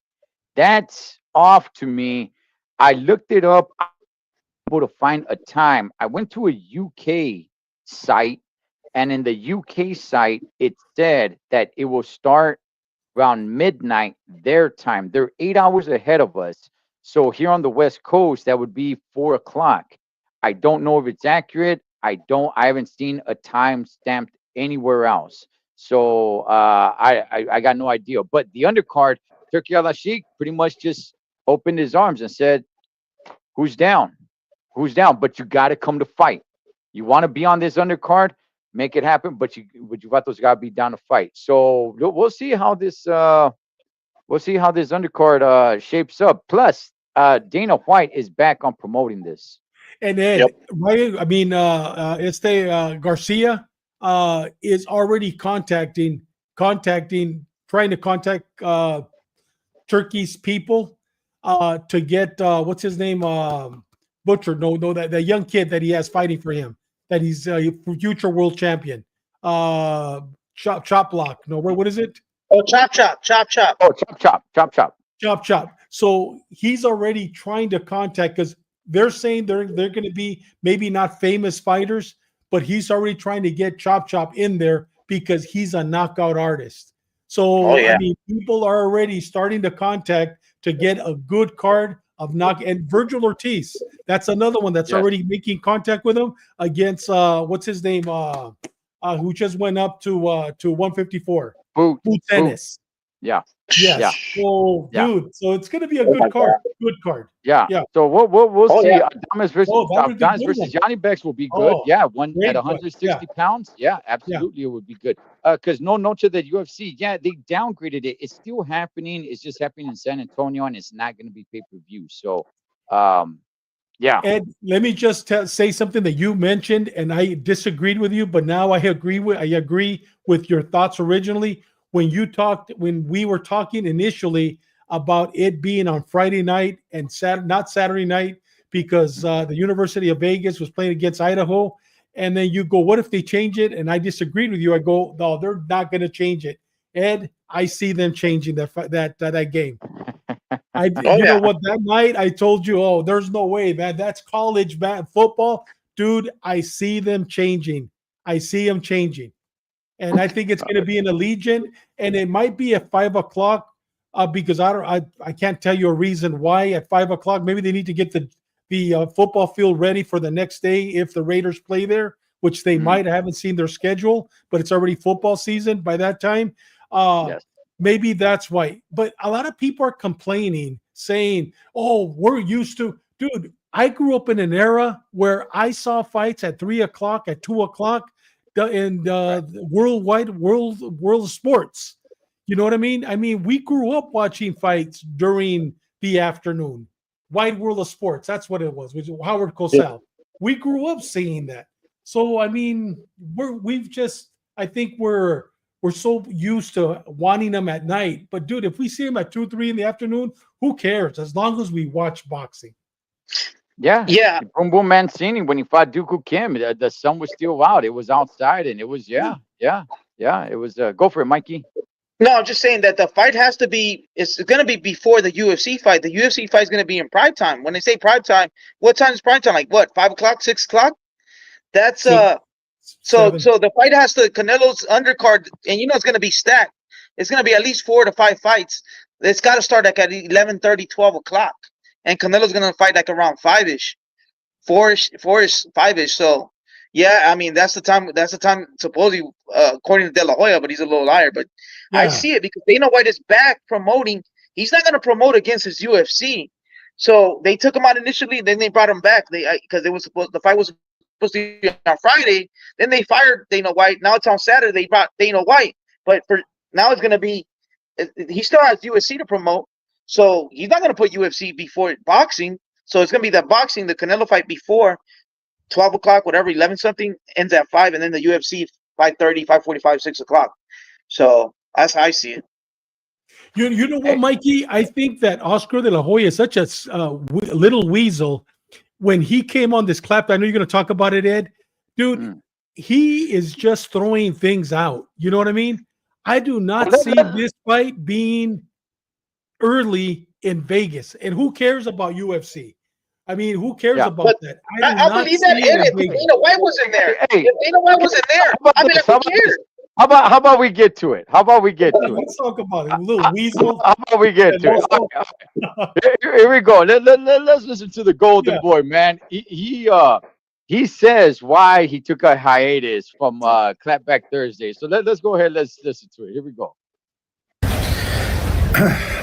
That's off to me. I looked it up. Able to find a time. I went to a UK site, and in the UK site, it said that it will start around midnight their time. They're 8 hours ahead of us. So here on the West Coast, that would be 4 o'clock. I don't know if it's accurate. I haven't seen a time stamped anywhere else. So I got no idea. But the undercard, Turkey Al Sheikh pretty much just opened his arms and said, "Who's down? Who's down? But you got to come to fight. You want to be on this undercard, make it happen. But you got those got to be down to fight. So we'll see how this undercard shapes up. Plus, Dana White is back on promoting this. And then, Yep. right? I mean, Garcia is already trying to contact Turkey's people to get what's his name, Butcher. No, that young kid that he has fighting for him, that he's future world champion. Chop block. No, what is it? Oh, chop, chop, chop, chop. Oh, chop, chop, chop, chop. Chop. So he's already trying to contact because they're saying they're going to be maybe not famous fighters, but he's already trying to get Chop in there because he's a knockout artist. So Oh, yeah. I mean, people are already starting to contact to get a good card of knock. And Virgil Ortiz, that's another one that's Yes. already making contact with him against what's his name, who just went up to 154. Boot. Boot Tennis. Yeah. Yes. Yeah. So, Yeah. dude, so it's gonna be a Oh my good card. God. Good card. Yeah. Yeah. So we'll Oh see. yeah. Oh, that would be a Adames good versus one. Yanni Bex will be good. Oh, Yeah, one at great fight. 160 pounds. Yeah, Yeah. absolutely, it would be good. Because no note to the UFC. Yeah, they downgraded it. It's still happening. It's just happening in San Antonio, and it's not going to be pay-per-view. So, yeah. Ed, let me just say something that you mentioned, and I disagreed with you, but now I agree with your thoughts originally when we were talking initially about it being on Friday night and not Saturday night because the University of Vegas was playing against Idaho, and then you go, what if they change it? And I disagreed with you. I go, no, they're not going to change it. Ed, I see them changing that game. Oh, You know yeah. what? That night I told you, oh, there's no way, man. That's college football, dude. I see them changing. I see them changing, and I think it's going to be an Allegiant, and it might be at 5 o'clock, because I can't tell you a reason why at 5 o'clock. Maybe they need to get the football field ready for the next day if the Raiders play there, which they Mhm. might. I haven't seen their schedule, but it's already football season by that time. Uh, Yes. Maybe that's why. But a lot of people are complaining, saying, oh, we're used to, dude. I grew up in an era where I saw fights at 3 o'clock, at 2 o'clock, in the world of sports. You know what I mean? I mean, we grew up watching fights during the afternoon. Wide world of sports. That's what it was. Which Howard Cosell. We grew up seeing that. So I mean, I think we're so used to wanting them at night. But dude, if we see them at 2, 3 in the afternoon, who cares? As long as we watch boxing. Yeah. Yeah. Boom Boom Mancini when he fought Dooku Kim, the sun was still out. It was outside, and it was yeah. It was go for it, Mikey. No, I'm just saying that the fight has to be. It's going to be before the UFC fight. The UFC fight is going to be in prime time. When they say prime time, what time is prime time? Like what? 5 o'clock, 6 o'clock? That's So Seven. the fight has to Canelo's undercard, and it's going to be stacked. It's going to be at least 4 to 5 fights. It's got to start like at 11:30, 12 o'clock, and Canelo's going to fight like around 5ish, 4ish, 5ish. So yeah, I mean that's the time. That's the time supposedly, according to De La Hoya, but he's a little liar. But I Yeah. see it because Dana White is back promoting. He's not going to promote against his UFC. So they took him out initially, then they brought him back. Because the fight was supposed to be on Friday. Then they fired Dana White. Now it's on Saturday. They brought Dana White, but for now it's going to be. He still has UFC to promote, so he's not going to put UFC before boxing. So it's going to be that boxing, the Canelo fight before 12 o'clock, whatever, 11 something ends at 5, and then the UFC 5:30, 5:45, 6 o'clock. So that's how I see it. You know what, Mikey? I think that Oscar De La Hoya is such a little weasel. When he came on this clap, I know you're going to talk about it, Ed. Dude, he is just throwing things out. You know what I mean? I do not see this fight being early in Vegas. And who cares about UFC? I mean, who cares about that? I believe that if Dana White wasn't there. If Dana White wasn't there, I'd be like, who cares? How about we get to it? Let's talk about it. A little weasel. How about we get to it? Here we go. Let's listen to the Golden Boy, man. He says why he took a hiatus from Clapback Thursday. So let's go ahead. Let's listen to it. Here we go.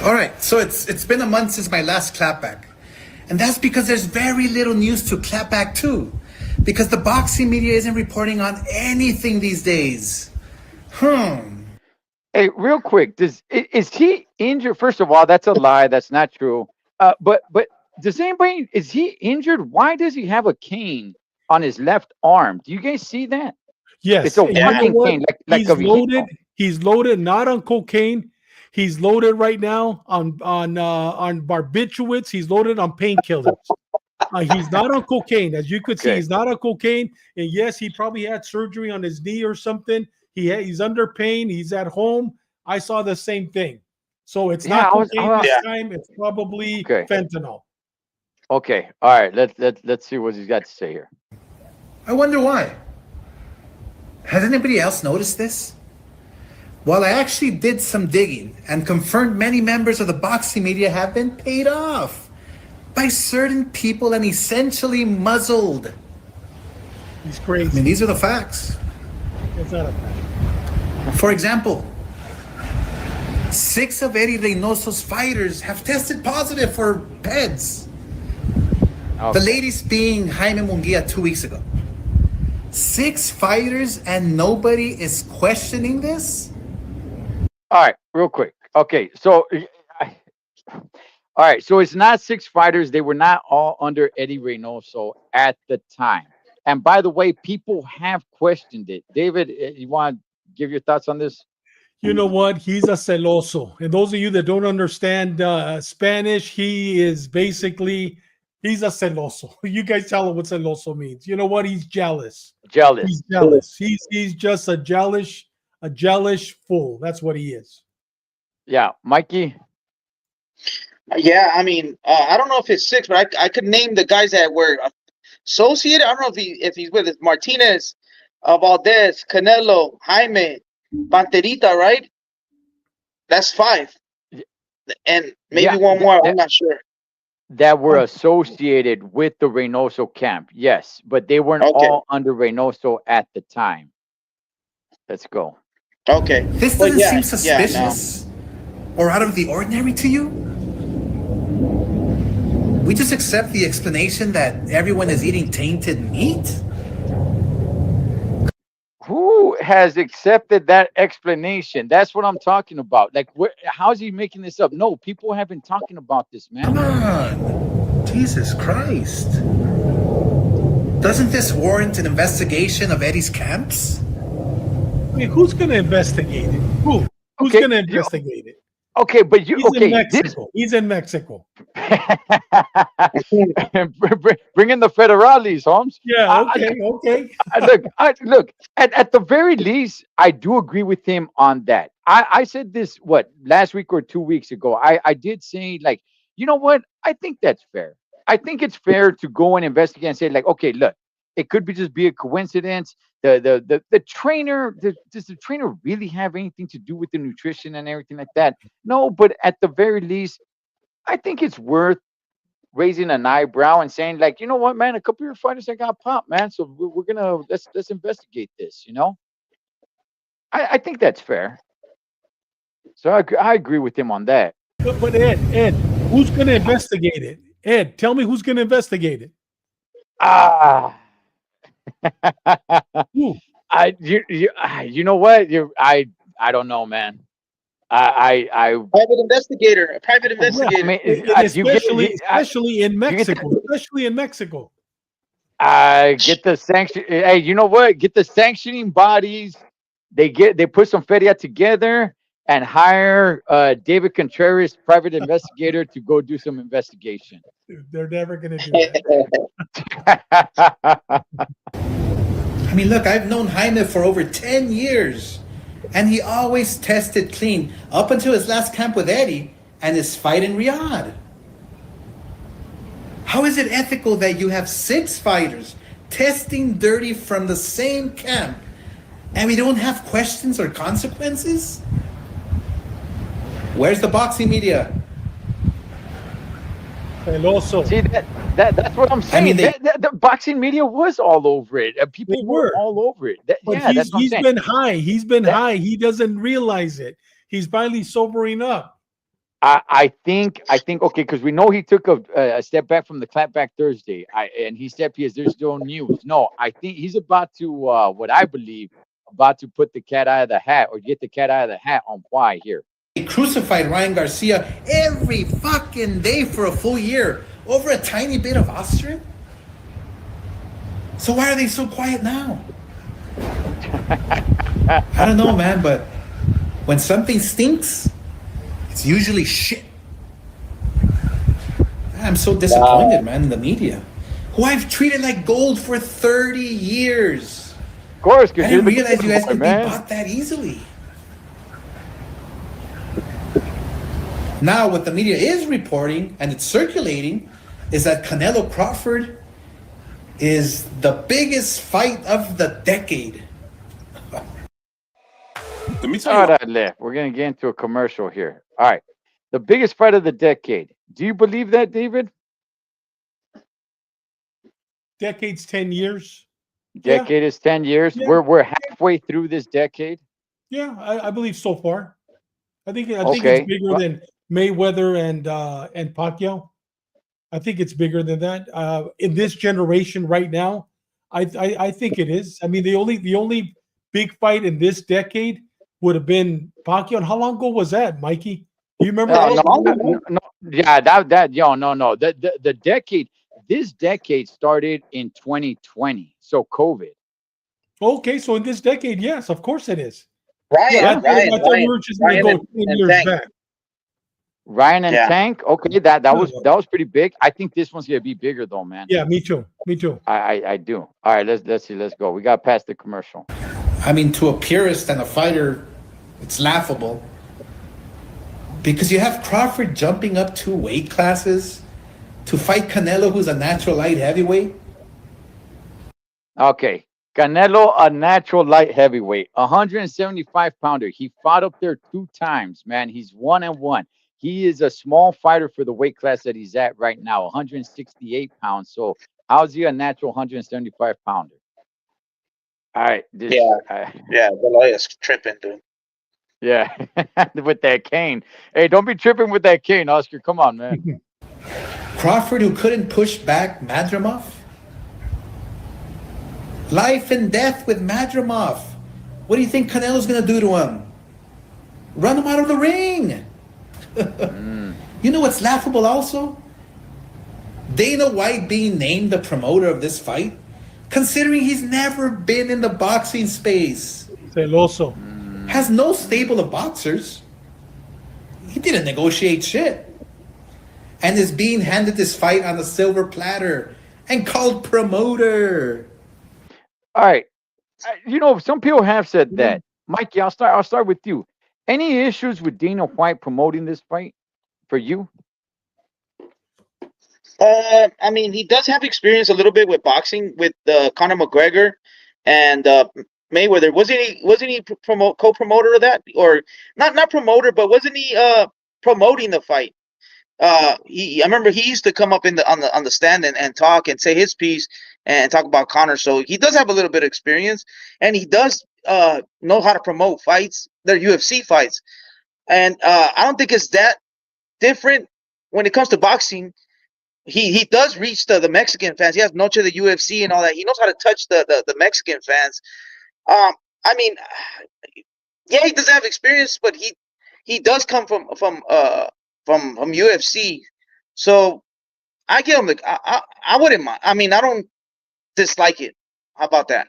All right. So it's been a month since my last Clapback. And that's because there's very little news to Clapback 2. Because the boxing media isn't reporting on anything these days. Hey, real quick, is he injured? First of all, that's a lie. That's not true. But is he injured? Why does he have a cane on his left arm? Do you guys see that? Yes, it's a walking cane, like he's a loaded. He's loaded, not on cocaine. He's loaded right now on barbiturates. He's loaded on painkillers. He's not on cocaine, as you could see. He's not on cocaine, and yes, he probably had surgery on his knee or something. He's under pain. He's at home. I saw the same thing. So it's not cocaine this time. It's probably fentanyl. Okay. All right. Let's see what he's got to say here. I wonder why. Has anybody else noticed this? Well, I actually did some digging and confirmed many members of the boxing media have been paid off by certain people and essentially muzzled. He's crazy. I mean, these are the facts. It's not a fact. For example, 6 of Eddie Reynoso's fighters have tested positive for PEDs. Okay. The latest being Jaime Munguia 2 weeks ago. 6 fighters and nobody is questioning this? All right, real quick. Okay, so all right, so it's not 6 fighters. They were not all under Eddie Reynoso at the time. And by the way, people have questioned it. David, you want to give your thoughts on this? You know what? He's a celoso. And those of you that don't understand Spanish, he's a celoso. You guys tell him what celoso means. You know what? He's jealous. Jealous. He's jealous. He's just a jealous fool. That's what he is. Yeah, Mikey. Yeah, I mean, I don't know if it's 6, but I could name the guys that were associated. I don't know if he's with it. Martinez, Valdez, Canelo, Jaime, Panterita, right? That's 5, and maybe Yeah, one more. I'm not sure. that were associated with the Reynoso camp. Yes, but they weren't Okay. all under Reynoso at the time. Let's go. Okay. This But doesn't yeah, seem no. suspicious or out of the ordinary to you? We just accept the explanation that everyone is eating tainted meat? Who has accepted that explanation? That's what I'm talking about. Like, how's he making this up? No, people have been talking about this, Come man. on. Jesus Christ. Doesn't this warrant an investigation of Eddie's camps? I mean, who's going to investigate it? Who's Okay, going to investigate it? Okay, but you He's in okay? Mexico. He's in Mexico. Bring in the federales, Holmes. Yeah. Okay. Look. At the very least, I do agree with him on that. I said this last week or 2 weeks ago. I did say, like, you know what? I think that's fair. I think it's fair to go and investigate and say, like, okay, look, it could just be a coincidence. The trainer, does the trainer really have anything to do with the nutrition and everything like that? No, but at the very least, I think it's worth raising an eyebrow and saying, like, you know what, man, a couple of your fighters that got popped, man. So we're gonna let's investigate this. I think that's fair. So I agree with him on that. But Ed, who's going to investigate it? Ed, tell me who's going to investigate it. Ah. Who? You know what? I don't know, man. I Private investigator. A private Yeah, investigator. I mean, and you get especially in you get Mexico. Especially in Mexico. get the sanction. Hey, you know what? Get the sanctioning bodies. They put some feria together and hire David Contreras, private investigator, to go do some investigation. They're never going to do that. I mean, look, I've known Jaime for over 10 years, and he always tested clean up until his last camp with Eddie and his fight in Riyadh. How is it ethical that you have 6 fighters testing dirty from the same camp and we don't have questions or consequences? Where's the boxing media? Celoso. See that's what I'm saying. mean, The boxing media was all over it. People They were were. all over it. But That's what I'm he's saying. been high. He's been That- high. He doesn't realize it. He's finally sobering up. I think okay, because we know he took a step back from the clapback Thursday. And he said, "Because there's no news." No, I think he's about to what I believe about to put the cat out of the hat, or get the cat out of the hat on why here. They crucified Ryan Garcia every fucking day for a full year over a tiny bit of Austrian. So why are they so quiet now? I don't know, man, but when something stinks, it's usually shit. I'm so disappointed, man, in the media, who I've treated like gold for 30 years. Of course, I because didn't realize you guys could be man. bought that easily. Now, what the media is reporting, and it's circulating, is that Canelo Crawford is the biggest fight of the decade. Let me tell All you. right, left. We're gonna get into a commercial here. All right, the biggest fight of the decade. Do you believe that, David? Decades, 10 years. Yeah. Decade is 10 years. Yeah. We're halfway through this decade. Yeah, I believe so far. I think it's Okay. bigger than Mayweather and Pacquiao. I think it's bigger than that. In this generation right now, I think it is. I mean, the only big fight in this decade would have been Pacquiao. And how long ago was that, Mikey? Do you remember? That No, was no, long no, ago. no. Yeah, that yo, no, no. The decade. This decade started in 2020. So COVID. Okay, so in this decade, yes, of course it is. Yeah, I Yeah. Ryan, thought, Ryan, I thought we Ryan, were just going to Ryan, go 10 and years Tank. back. Ryan and Yeah. Tank. Okay, that No, was no. that was pretty big. I think this one's gonna be bigger though, man. Yeah, me too. Me too. I do. All right, let's see. Let's go. We got past the commercial. I mean, to a purist and a fighter, it's laughable. Because you have Crawford jumping up 2 weight classes to fight Canelo, who's a natural light heavyweight. Okay. Canelo, a natural light heavyweight, 175-pounder. He fought up there 2 times, man. He's 1-1. He is a small fighter for the weight class that he's at right now, 168 pounds. So how's he a natural 175-pounder? All right, this, Yeah, yeah. Goliath's tripping, dude. yeah, with that cane. Hey, don't be tripping with that cane, Oscar. Come on, man. Crawford, who couldn't push back Madrimov. Life and death with Madrimov. What do you think Canelo's going to do to him? Run him out of the ring. You know what's laughable also? Dana White being named the promoter of this fight, considering he's never been in the boxing space, Celoso. has no stable of boxers. He didn't negotiate shit. And is being handed this fight on a silver platter and called promoter. All right. Some people have said that. Mikey, I'll start with you. Any issues with Dana White promoting this fight for you? I mean, he does have experience a little bit with boxing with Conor McGregor and Mayweather. Wasn't he co-promoter of that, or not promoter, but wasn't he promoting the fight? I remember he used to come up on the stand and talk and say his piece and talk about Conor. So he does have a little bit of experience, and he does know how to promote fights. They're UFC fights, and I don't think it's that different when it comes to boxing. He does reach the Mexican fans. He has Noche the UFC and all that. He knows how to touch the Mexican fans. I mean, yeah, he doesn't have experience, but he does come from UFC. So I give him I wouldn't mind. I mean, I don't dislike it. How about that?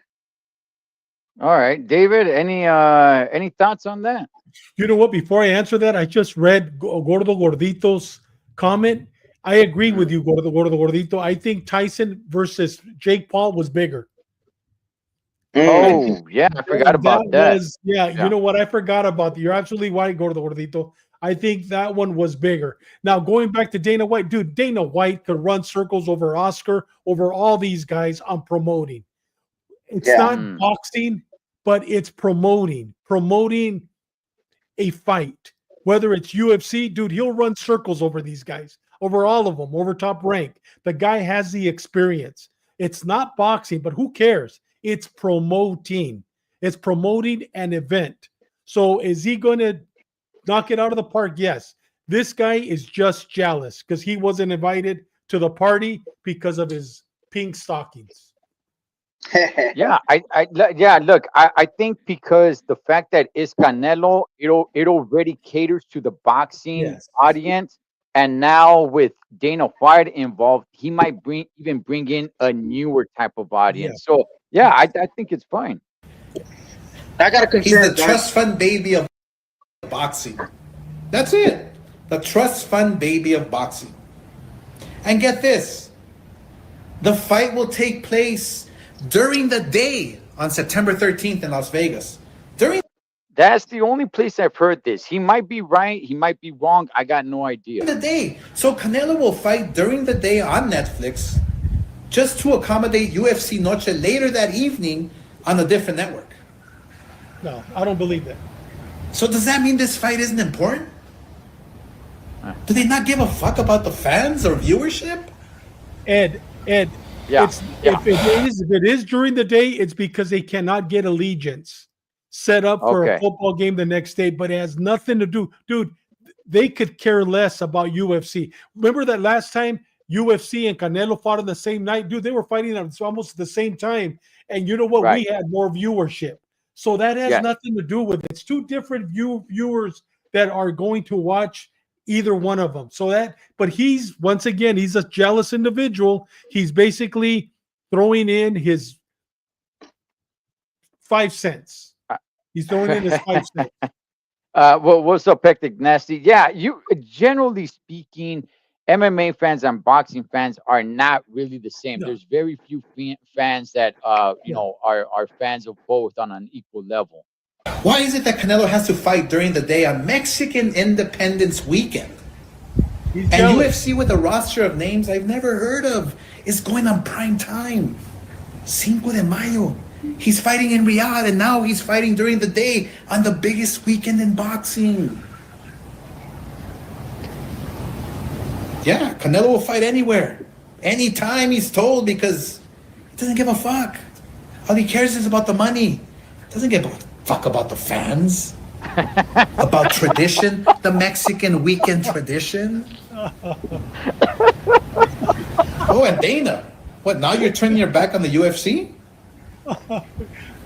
All right, David. Any thoughts on that? You know what? Before I answer that, I just read Gordo Gordito's comment. I agree with you, Gordo Gordito. I think Tyson versus Jake Paul was bigger. Oh, yeah, I forgot about that. Yeah, Yeah. you know what? I forgot about that. You're absolutely right, Gordo Gordito. I think that one was bigger. Now, going back to Dana White, dude, Dana White could run circles over Oscar, over all these guys on promoting. It's not boxing, but it's promoting a fight. Whether it's UFC, dude, he'll run circles over these guys, over all of them, over Top Rank. The guy has the experience. It's not boxing, but who cares? It's promoting. It's promoting an event. So is he going to knock it out of the park? Yes. This guy is just jealous because he wasn't invited to the party because of his pink stockings. Yeah, look, I think because the fact that it's Canelo, it already caters to the boxing Yes. audience, and now with Dana White involved, he might bring in a newer type of audience. So yeah, I think it's fine. I got a He's concern. the trust fund baby of boxing. That's it. The trust fund baby of boxing. And get this. The fight will take place during the day on September 13th in Las Vegas. That's the only place I've heard this. He might be right, he might be wrong. I got no idea. The day. So Canelo will fight during the day on Netflix just to accommodate UFC Noche later that evening on a different network. No, I don't believe that. So does that mean this fight isn't important? Do they not give a fuck about the fans or viewership? Ed, Yeah, if it is during the day, it's because they cannot get allegiance. set up for a Okay. football game the next day, but it has nothing to do, dude. They could care less about UFC. Remember that last time UFC and Canelo fought on the same night, dude? They were fighting at almost the same time, and you know what? Right. We had more viewership, so that has Yes. nothing to do with it. It's two different viewers that are going to watch either one of them. So that, but he's once again, he's a jealous individual. He's basically throwing in his 5 cents. He's throwing in his 5 cents. Well, what's up, Hectic Nasty? Yeah, you generally speaking, MMA fans and boxing fans are not really the same. No. There's very few fans that you Yeah. know are fans of both on an equal level. Why is it that Canelo has to fight during the day on Mexican Independence Weekend? He's And jealous. UFC with a roster of names I've never heard of is going on prime time. Cinco de Mayo. He's fighting in Riyadh, and now he's fighting during the day on the biggest weekend in boxing. Yeah, Canelo will fight anywhere, anytime he's told, because he doesn't give a fuck. All he cares is about the money. Doesn't give a fuck about the fans, about tradition, the Mexican weekend tradition. Oh, and Dana, what? Now you're turning your back on the UFC?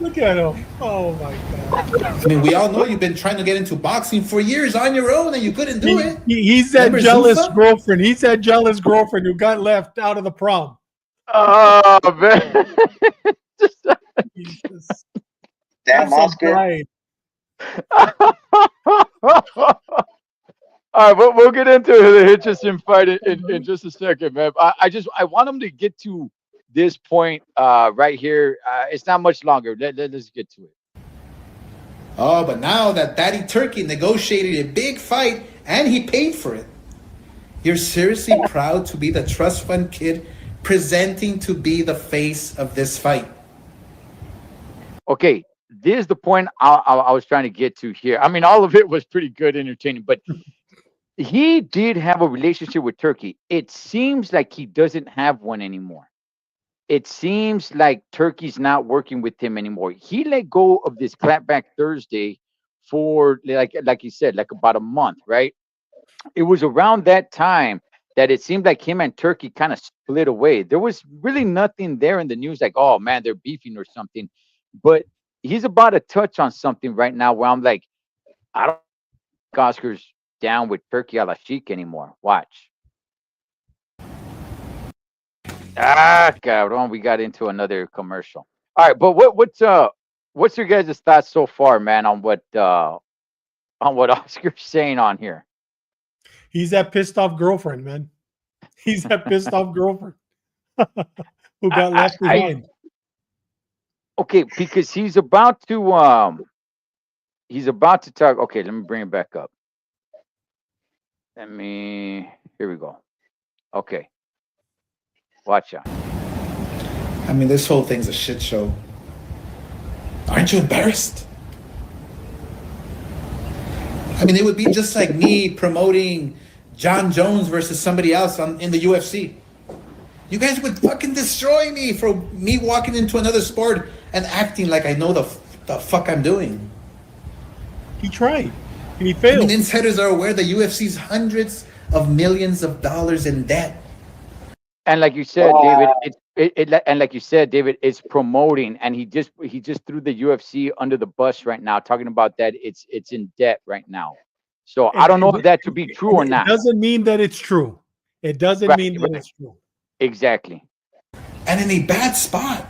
Look at him. Oh my God. I mean, we all know you've been trying to get into boxing for years on your own, and you couldn't do it. He's that Remember jealous Zuffa? girlfriend. He's that jealous girlfriend who got left out of the prom. Oh man. Jesus. Damn, Have some Oscar. pride. All right, we'll get into the Hitchison fight in just a second, man. I want him to get to this point right here. It's not much longer. Let's get to it. Oh, but now that Daddy Turkey negotiated a big fight and he paid for it, you're seriously proud to be the trust fund kid presenting to be the face of this fight. Okay, this is the point I was trying to get to here. I mean, all of it was pretty good, entertaining, but he did have a relationship with Turkey. It seems like he doesn't have one anymore. It seems like Turkey's not working with him anymore. He let go of this clapback Thursday for like you said, like about a month, right? It was around that time that it seemed like him and Turkey kind of split away. There was really nothing there in the news like, oh man, they're beefing or something. But he's about to touch on something right now where I'm like, I don't think Oscar's down with Turkey a la Sheik anymore. Watch. Ah, cabrón, we got into another commercial. All right, but what's your guys' thoughts so far, man, on what Oscar's saying on here? He's that pissed off girlfriend, man. He's that pissed off girlfriend who got left behind. Okay, because he's about to talk. Okay, let me bring it back up. Here we go. Okay. Watch out. I mean, this whole thing's a shit show. Aren't you embarrassed? I mean, it would be just like me promoting John Jones versus somebody else in the UFC. You guys would fucking destroy me for me walking into another sport and acting like I know the fuck I'm doing. He tried and he I failed. mean, insiders are aware the UFC's hundreds of millions of dollars in debt. And like you said, Wow. David, and like you said, David, it's promoting, and he just threw the UFC under the bus right now, talking about that it's in debt right now. So I don't know if that to be true or not. It doesn't mean that it's true. It doesn't Right, mean that right. it's true. Exactly. And in a bad spot.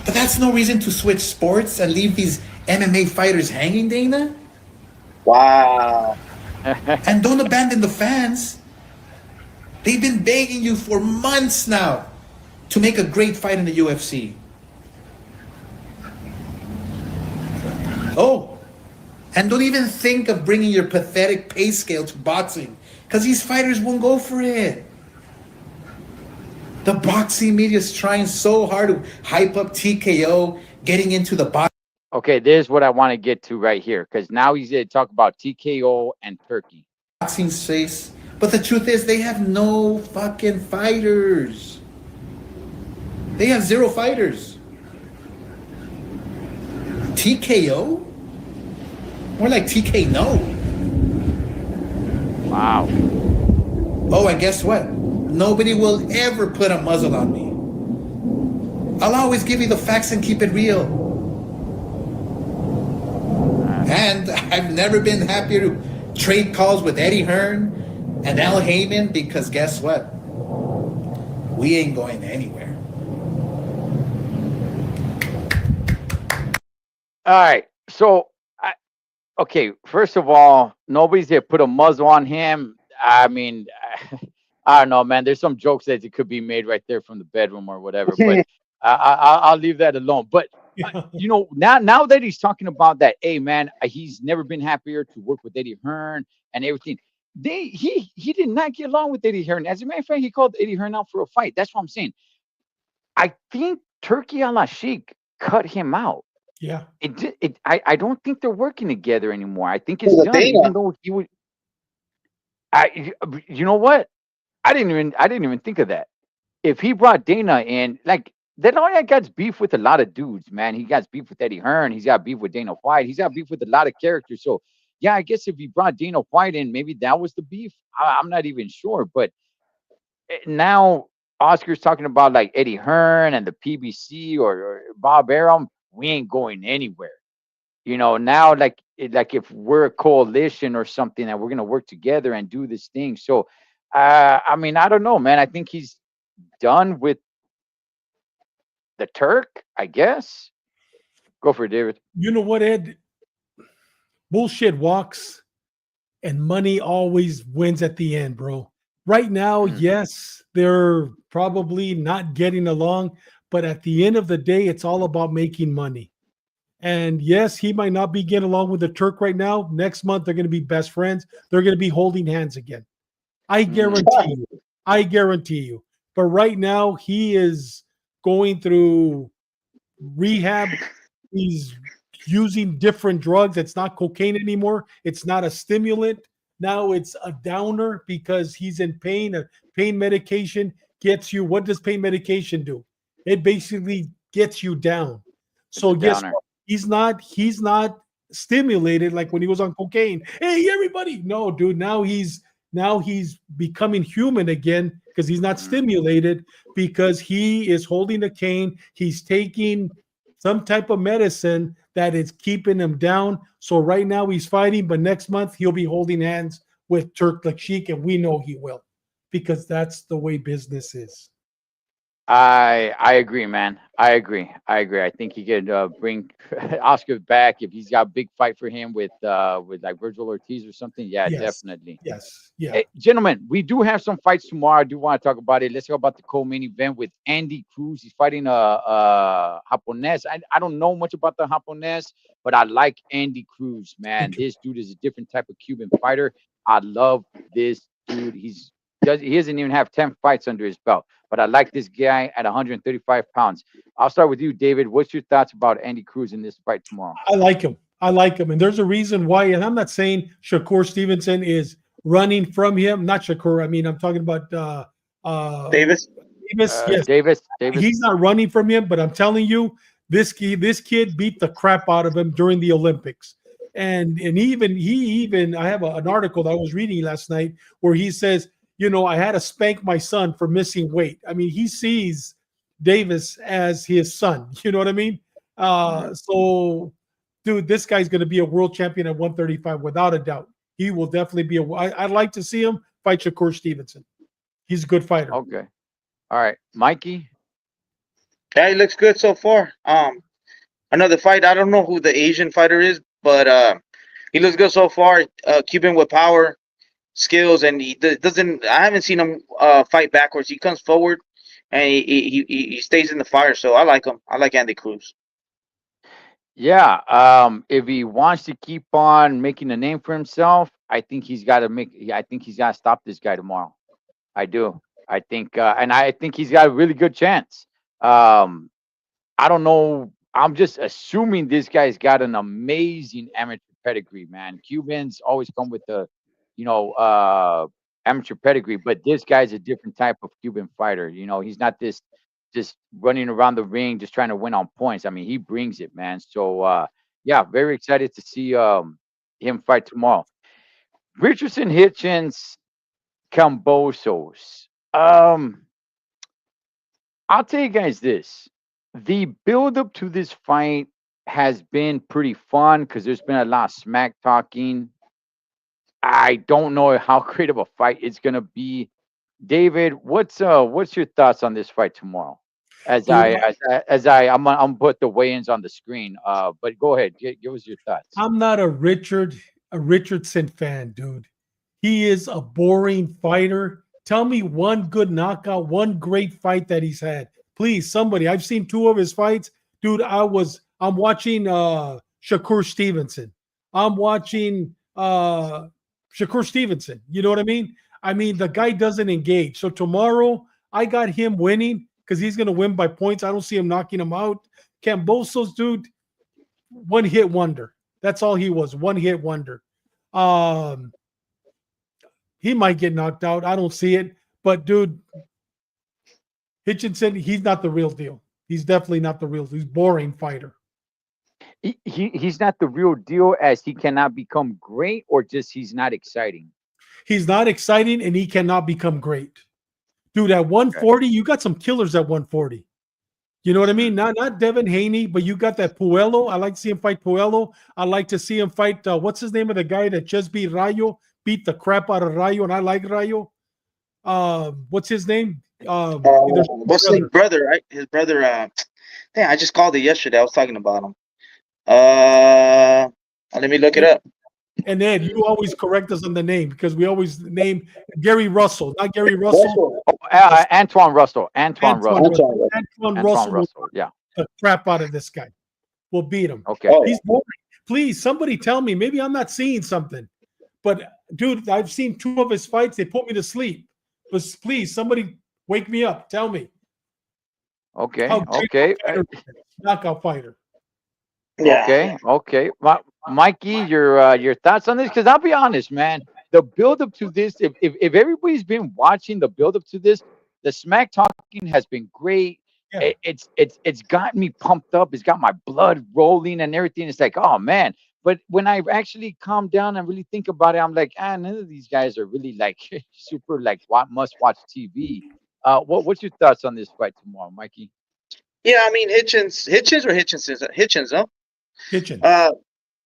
But that's no reason to switch sports and leave these MMA fighters hanging, Dana. Wow. And don't abandon the fans. They've been begging you for months now to make a great fight in the UFC. Oh, and don't even think of bringing your pathetic pay scale to boxing, because these fighters won't go for it. The boxing media is trying so hard to hype up TKO, getting into the boxing. Okay, there's what I want to get to right here, because now he's going to talk about TKO and Turkey. Boxing space, but the truth is they have no fucking fighters. They have zero fighters. TKO? More like TK no. Wow. Oh, and guess what? Nobody will ever put a muzzle on me. I'll always give you the facts and keep it real. And I've never been happier to trade calls with Eddie Hearn and Al Heyman because guess what? We ain't going anywhere. All right. So, okay. First of all, nobody's there put a muzzle on him. I mean, I don't know, man. There's some jokes that it could be made right there from the bedroom or whatever, but I'll leave that alone. But Yeah. now that he's talking about that, hey, man, he's never been happier to work with Eddie Hearn and everything. He did not get along with Eddie Hearn. As a matter of fact, he called Eddie Hearn out for a fight. That's what I'm saying. I think Turkey Al Sheik cut him out. Yeah. I don't think they're working together anymore. I think it's With done. Dana. Even though he would, you know what? I didn't even think of that. If he brought Dana in, like that, all that got beef with a lot of dudes, man. He got beef with Eddie Hearn. He's got beef with Dana White. He's got beef with a lot of characters. So yeah, I guess if he brought Dana White in, maybe that was the beef. I'm not even sure, but now Oscar's talking about like Eddie Hearn and the PBC or Bob Arum. We ain't going anywhere. Now like if we're a coalition or something and we're gonna work together and do this thing. So I mean, I don't know, man. I think he's done with the Turk, I guess. Go for it, David. You know what, Ed? Bullshit walks and money always wins at the end, bro. Right now, Mm. yes, they're probably not getting along, but at the end of the day, it's all about making money. And yes, he might not be getting along with the Turk right now. Next month, they're going to be best friends. They're going to be holding hands again. I Mm. guarantee you. I guarantee you. But right now, he is going through rehab. He's using different drugs. It's not cocaine anymore. It's not a stimulant. Now it's a downer because he's in pain. A pain medication gets you. What does pain medication do? It basically gets you down. It's So a guess downer. what? He's not stimulated like when he was on cocaine. Hey, everybody. No, dude. Now he's becoming human again because he's not Mm. stimulated because he is holding a cane. He's taking some type of medicine that is keeping him down. So right now he's fighting, but next month he'll be holding hands with Turk Sheik, and we know he will because that's the way business is. I agree, man. I agree. I agree. I think he could bring Oscar back if he's got a big fight for him with like Virgil Ortiz or something. Yeah, Yes, definitely. yes, yeah. Hey, gentlemen, we do have some fights tomorrow. I do want to talk about it. Let's talk about the co-main event with Andy Cruz. He's fighting a Japonese. I don't know much about the Japonese, but I like Andy Cruz, Me man. too. This dude is a different type of Cuban fighter. I love this dude. He doesn't even have 10 fights under his belt, but I like this guy at 135 pounds. I'll start with you, David. What's your thoughts about Andy Cruz in this fight tomorrow? I like him. I like him. And there's a reason why. And I'm not saying Shakur Stevenson is running from him. Not Shakur. I mean, I'm talking about Davis. Davis. Yes, Davis. he's not running from him, but I'm telling you, this kid beat the crap out of him during the Olympics. And he even I have an article that I was reading last night where he says, I had to spank my son for missing weight. I mean, he sees Davis as his son. You know what I mean? Mhm. So, dude, this guy's going to be a world champion at 135 without a doubt. He will definitely be I'd like to see him fight Shakur Stevenson. He's a good fighter. Okay. All right, Mikey. Yeah, he looks good so far. Another fight. I don't know who the Asian fighter is, but he looks good so far. Cuban with power, skills, and doesn't. I haven't seen him fight backwards. He comes forward, and he stays in the fire. So I like him. I like Andy Cruz. Yeah. If he wants to keep on making a name for himself, I think he's got to make. I think he's got to stop this guy tomorrow. I do. I think, and I think he's got a really good chance. Um, I don't know. I'm just assuming this guy's got an amazing amateur pedigree, man. Cubans always come with the, you know, amateur pedigree, but this guy's a different type of Cuban fighter. He's not this just running around the ring just trying to win on points. I mean, he brings it, man. So Yeah, very excited to see him fight tomorrow. Richardson, Hitchens, Cambosos. I'll tell you guys this: the build up to this fight has been pretty fun because there's been a lot of smack talking. I don't know how great of a fight it's gonna be. David, what's your thoughts on this fight tomorrow? As Dude, I'm put the weigh-ins on the screen. But go ahead, give us your thoughts. I'm not a Richardson fan, dude. He is a boring fighter. Tell me one good knockout, one great fight that he's had. Please, somebody. I've seen two of his fights. Dude, I'm watching Shakur Stevenson. I'm watching Shakur Stevenson. You know what I mean? I mean, the guy doesn't engage. So tomorrow I got him winning because he's gonna win by points. I don't see him knocking him out. Cambosos, dude, one hit wonder. That's all he was, one hit wonder. Um, he might get knocked out. I don't see it. But dude, Hitchinson, he's not the real deal. He's definitely not the real. He's boring fighter. He's not the real deal as he cannot become great, or just he's not exciting. He's not exciting, and he cannot become great. Dude, at Okay. 140, you got some killers at 140. You know what I mean? Not Devin Haney, but you got that Puello. I like to see him fight Puello. I like to see him fight. What's his name of the guy that just beat Rayo? Beat the crap out of Rayo, and I like Rayo. What's his name? What's his brother? Right? His brother. Damn, I just called it yesterday. I was talking about him. Let me look it up. And Ed, you always correct us on the name because we always name Gary Russell, not Gary Russell. Antoine Russell. Antoine Russell. Antoine Antoine Russell will Russell. Yeah. beat the crap out of this guy. We'll beat him. Okay. He's boring. Please, somebody tell me. Maybe I'm not seeing something. But dude, I've seen two of his fights. They put me to sleep. But please, somebody wake me up. Tell me. Okay. How great Okay. a fighter he is. Knockout fighter. Yeah. Okay. Okay. Mikey, your thoughts on this? Because I'll be honest, man. The build up to this, if everybody's been watching the build up to this, the smack talking has been great. Yeah. It's gotten me pumped up. It's got my blood rolling and everything. It's like, oh man. But when I actually calm down and really think about it, I'm like, none of these guys are really like super like must watch TV. What's your thoughts on this fight tomorrow, Mikey? Yeah, I mean Hitchens or Hitchens, huh? Kitchen.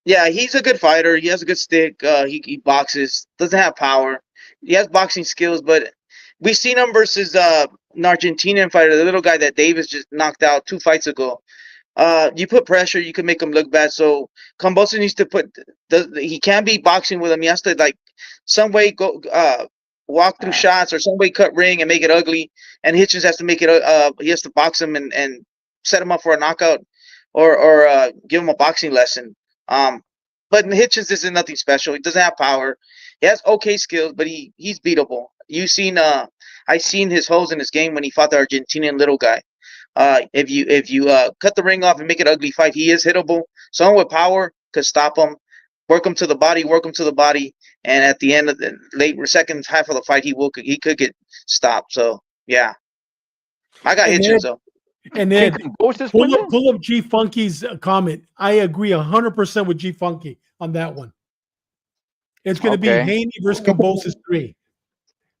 Yeah, he's a good fighter. He has a good stick. He boxes. Doesn't have power. He has boxing skills, but we've seen him versus an Argentinian fighter, the little guy that Davis just knocked out 2 fights ago. You put pressure, you can make him look bad. So Cambosa needs to he can't be boxing with him. He has to like some way go walk through shots or some way cut ring and make it ugly. And Hitchens has to make it. He has to box him and set him up for a knockout or give him a boxing lesson. But Hitchens isn't nothing special. He doesn't have power. He has okay skills, but he's beatable. You've seen I seen his holes in his game when he fought the Argentinian little guy. If you cut the ring off and make it an ugly fight, he is hittable. Someone with power could stop him, work him to the body, and at the end of the second half of the fight, he could get stopped. So yeah, I got Hitchens though. And then Cambosos win this? pull up G Funky's comment. I agree 100% with G Funky on that one. It's going to be Okay. Haney versus Cambosos 3.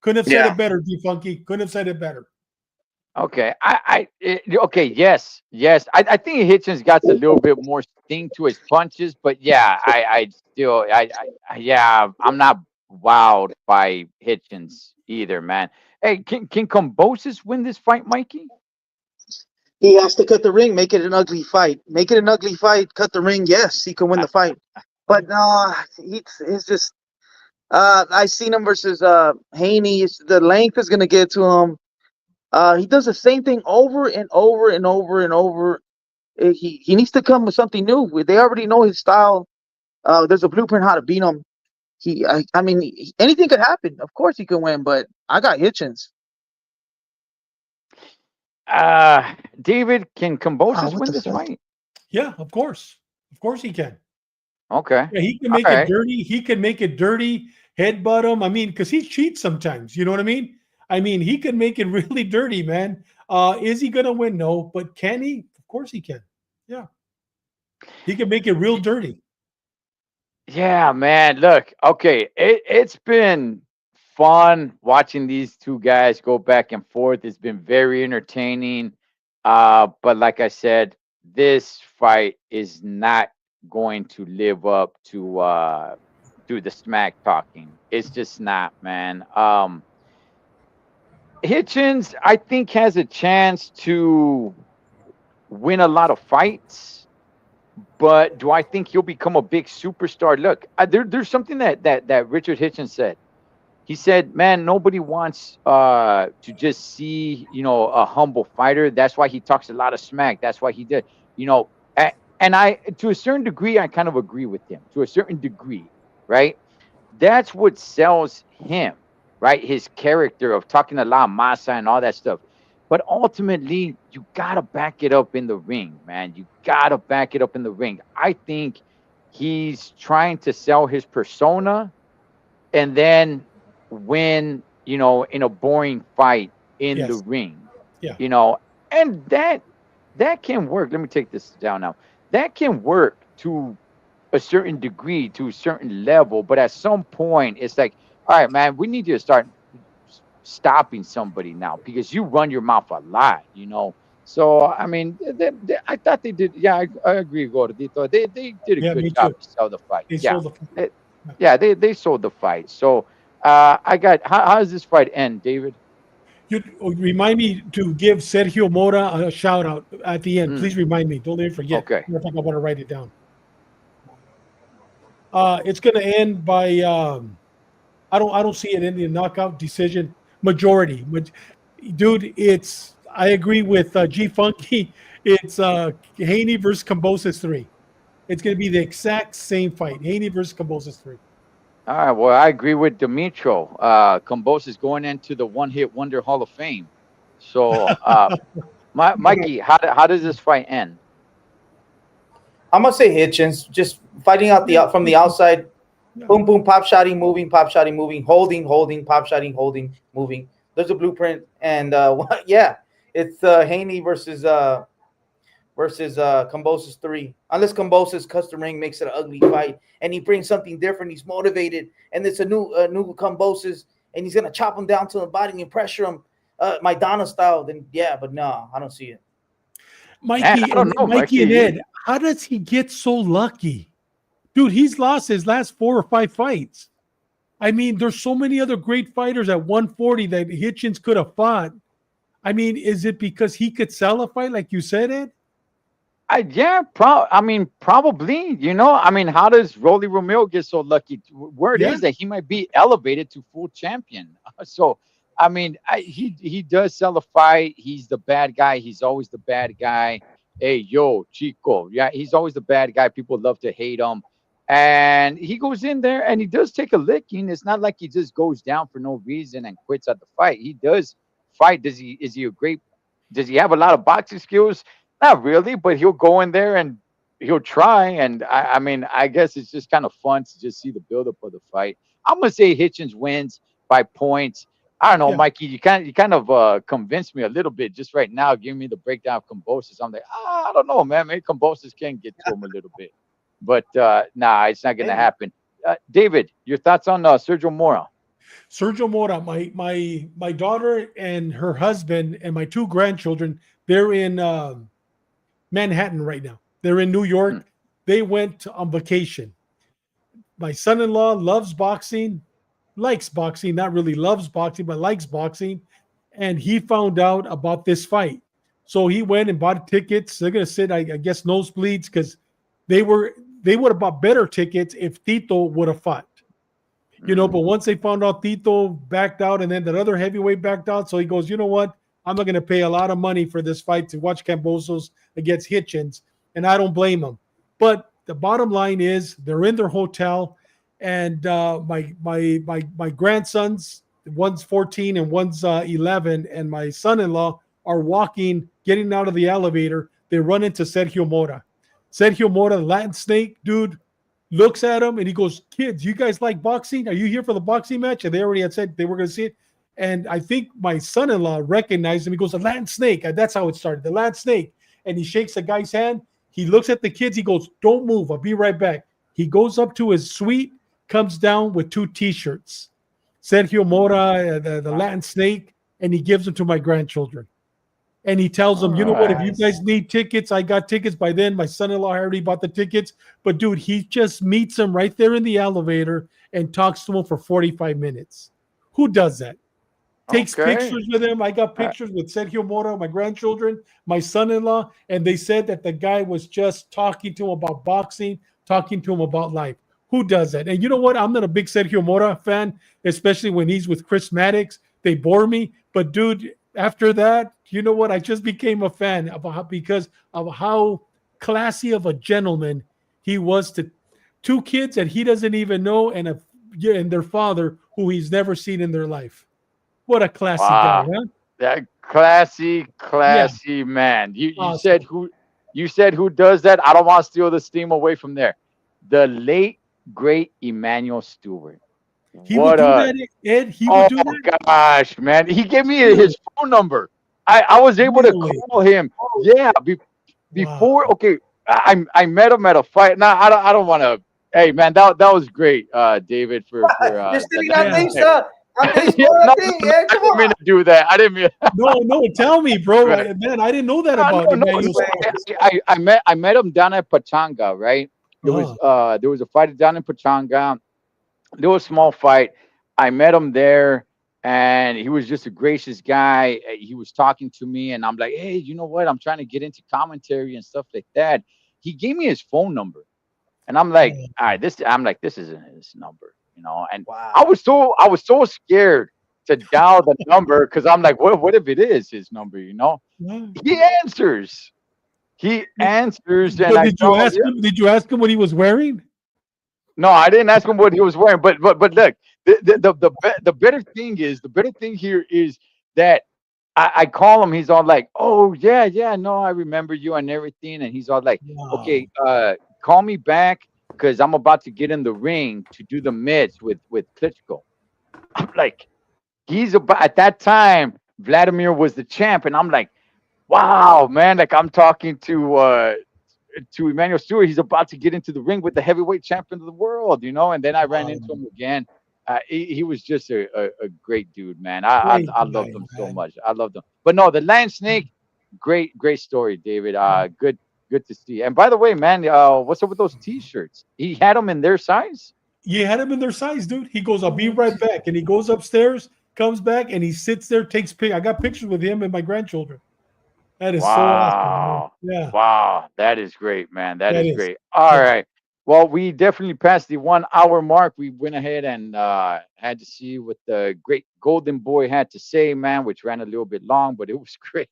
Couldn't have said Yeah. it better, G Funky. Couldn't have said it better. Okay, okay, yes. I think Hitchens got a little bit more sting to his punches, but yeah, I still, yeah, I'm not wowed by Hitchens either, man. Hey, can Cambosos win this fight, Mikey? He has to cut the ring, make it an ugly fight. Make it an ugly fight, cut the ring. Yes, he can win the fight. But no, it's just. I seen him versus Haney. The length is gonna get to him. He does the same thing over and over and over and over. He needs to come with something new. They already know his style. There's a blueprint how to beat him. I mean, anything could happen. Of course he can win, but I got Hitchens. David, can Cambosos what win the this fuck? fight? Yeah, of course. Of course he can. Okay. Yeah, he can make All it right. dirty. He can make it dirty, headbutt him. I mean, because he cheats sometimes. You know what I mean? I mean, he can make it really dirty, man. Is he going to win? No. But can he? Of course he can. Yeah. He can make it real dirty. Yeah, man. Look, okay, it's been fun watching these two guys go back and forth. It's been very entertaining. But like I said, this fight is not going to live up to the smack talking. It's just not, man. Hitchens, I think, has a chance to win a lot of fights, but do I think he'll become a big superstar? Look, there's something that Richard Hitchens said. He said, "Man, nobody wants to just see a humble fighter. That's why he talks a lot of smack. That's why he did, you know." And I, to a certain degree, I kind of agree with him. To a certain degree, right? That's what sells him, right? His character of talking a lot of masa and all that stuff. But ultimately, you gotta back it up in the ring, man. You gotta back it up in the ring. I think he's trying to sell his persona and then win, in a boring fight in the Yes. ring, Yeah. and that can work. Let me take this down now. That can work to a certain degree, to a certain level, but at some point, it's like, all right, man, we need you to start stopping somebody now because you run your mouth a lot. So I mean, I thought they did. Yeah, I agree, Gordito. They did a Yeah, good me job too. to sell the fight. They Yeah, sold the fight. They- Yeah. yeah, they sold the fight. So I got how does this fight end, David? You remind me to give Sergio Mora a shout out at the end. Mm, Please remind me. Don't let me forget. okay. I think I want to write it down. It's going to end by I don't see it ending in knockout decision majority. Dude, I agree with G Funky. It's Haney versus Cambosis 3. It's going to be the exact same fight. Haney versus Cambosis 3. All right. Well, I agree with Dimitro. Combos is going into the One Hit Wonder Hall of Fame. So, Mikey, how does this fight end? I'm gonna say Hitchens, just fighting out from the outside. Boom, boom, pop shotty, moving, holding, pop shotty, holding, moving. There's a blueprint, and yeah, it's Haney versus Cambosis 3. Unless Cambosis custom ring makes it an ugly fight, and he brings something different. He's motivated, and it's a new Cambosis, and he's gonna chop him down to the body and pressure him, Maidana style. Then yeah, but no, I don't see it. Man, I don't know, Mikey and Mikey. Ed, how does he get so lucky? Dude, he's lost his last 4 or 5 fights. I mean, there's so many other great fighters at 140 that Hitchens could have fought. I mean, is it because he could sell a fight, like you said, Ed? Yeah, I mean, probably. I mean, how does Rolly Romero get so lucky? Word Yeah. is that he might be elevated to full champion. So, I mean, he does sell a fight. He's the bad guy. He's always the bad guy. Hey, yo, Chico. Yeah, he's always the bad guy. People love to hate him. And he goes in there and he does take a licking. It's not like he just goes down for no reason and quits at the fight. He does fight. Is he a great? Does he have a lot of boxing skills? Not really, but he'll go in there and he'll try. And I mean, I guess it's just kind of fun to just see the buildup of the fight. I'm gonna say Hitchens wins by points. I don't know, Yeah. Mikey. You kind of convinced me a little bit just right now, giving me the breakdown of Cambosis. I'm like, I don't know, man. Maybe Cambosis can get to him a little bit, but nah, it's not gonna Maybe. happen. David, your thoughts on Sergio Mora? Sergio Mora, my daughter and her husband and my 2 grandchildren, they're in Manhattan right now. They're in New Hmm. York. They went on vacation. My son-in-law loves boxing, likes boxing, not really loves boxing, but likes boxing. And he found out about this fight. So he went and bought tickets. They're gonna sit, I guess, nosebleeds because they were they would have bought better tickets if Tito would have fought. But once they found out Tito backed out and then that other heavyweight backed out, so he goes, you know what? I'm not going to pay a lot of money for this fight to watch Cambosos against Hitchens, and I don't blame him. But the bottom line is they're in their hotel, and my grandsons, one's 14 and one's 11, and my son-in-law are walking, getting out of the elevator. They run into Sergio Mora. Sergio Mora, the Latin Snake, dude, looks at him and he goes, "Kids, you guys like boxing? Are you here for the boxing match?" And they already had said they were going to see it. And I think my son-in-law recognized him. He goes, "The Latin Snake." And that's how it started, the Latin Snake. And he shakes the guy's hand. He looks at the kids. He goes, "Don't move. I'll be right back." He goes up to his suite, comes down with 2 T-shirts, Sergio Mora, the Latin Snake, and he gives them to my grandchildren. And he tells them, "You know what? If you guys need tickets, I got tickets." By then, my son-in-law already bought the tickets. But dude, he just meets them right there in the elevator and talks to them for 45 minutes. Who does that? Takes pictures with him. I got pictures with Sergio Mora, my grandchildren, my son-in-law, and they said that the guy was just talking to him about boxing, talking to him about life. Who does that? And you know what? I'm not a big Sergio Mora fan, especially when he's with Chris Maddox. They bore me. But dude, after that, you know what? I just became a fan because of how classy of a gentleman he was to 2 kids that he doesn't even know, and their father who he's never seen in their life. What a classy guy, huh? That classy man. You Awesome. said who does that? I don't want to steal the steam away from there. The late great Emmanuel Stewart. He would do that, Ed. He would do that. Gosh, man. He gave me his phone number. I was able to call him. Yeah, before. Wow. Okay, I met him at a fight. Now I don't want to. Hey, man, that was great, David. You're stealing that- on things, on Yeah, Facebook, no, thing. no, Yeah, I come didn't mean on. to do that. I didn't mean. No, tell me, bro. Right. Man, I didn't know that No, about no, Emmanuel no. Stewart. I met him down at Pachanga, right? There was a fight down in Pachanga. There was a small fight. I met him there, and he was just a gracious guy. He was talking to me, and I'm like, hey, you know what? I'm trying to get into commentary and stuff like that. He gave me his phone number, and I'm like, all right, this isn't his number, you know. And Wow. I was so scared to dial the number because I'm like, what if it is his number, you know? Yeah. He answers. He answers, and But I did you tell him, ask him? Did you ask him what he was wearing? no, I didn't ask him what he was wearing, but look, the better thing here is that I call him. He's all like, "Oh yeah, no, I remember you and everything," and he's all like, Wow. "Okay, call me back because I'm about to get in the ring to do the mitts with Klitschko." I'm like, he's about at that time. Vladimir was the champ, and I'm like, wow, man, like I'm talking to Emmanuel Stewart. He's about to get into the ring with the heavyweight champion of the world, you know. And then I ran into him again. He was just a great dude, man. Great I guy, loved him so man. much. I loved him. But no, the Land Snake, great story, David. Good to see. And by the way, man, what's up with those T-shirts? He had them in their size. You had him in their size, dude. He goes, "I'll be right back," and he goes upstairs, comes back, and he sits there, takes pic. I got pictures with him and my grandchildren. That is so awesome, man. Yeah, Wow, that is great, man. That that is is. great. All Yes. right. Well, we definitely passed the 1 hour mark. We went ahead and had to see what the great Golden Boy had to say, man, which ran a little bit long, but it was great.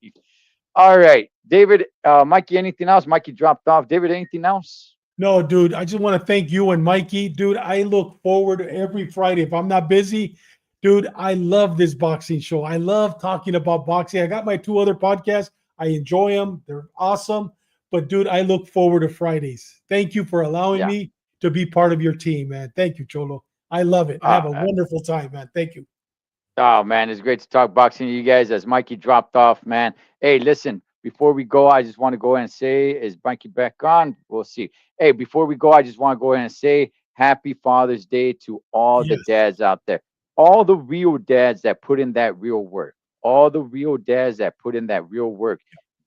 All right, David, Mikey, anything else? Mikey dropped off. David, anything else? No, dude, I just want to thank you and Mikey. Dude, I look forward to every Friday. If I'm not busy, dude, I love this boxing show. I love talking about boxing. I got my 2 other podcasts. I enjoy them. They're awesome. But, dude, I look forward to Fridays. Thank you for allowing Yeah. me to be part of your team, man. Thank you, Cholo. I love it. I have a wonderful time, man. Thank you. Oh man, it's great to talk boxing to you guys. As Mikey dropped off, man. Hey, listen, before we go, I just want to go ahead and say, is Mikey back on? We'll see. Hey, before we go, I just want to go ahead and say happy Father's Day to all the Yes. dads out there. All the real dads that put in that real work. All the real dads that put in that real work.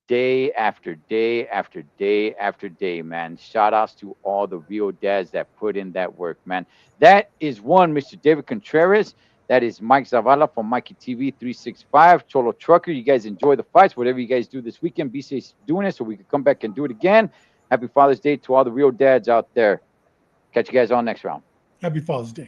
Day after day after day after day, man. Shout outs to all the real dads that put in that work, man. That is one, Mr. David Contreras. That is Mike Zavala from Mikey TV 365. Cholo Trucker, you guys enjoy the fights. Whatever you guys do this weekend, be safe doing it so we can come back and do it again. Happy Father's Day to all the real dads out there. Catch you guys on next round. Happy Father's Day.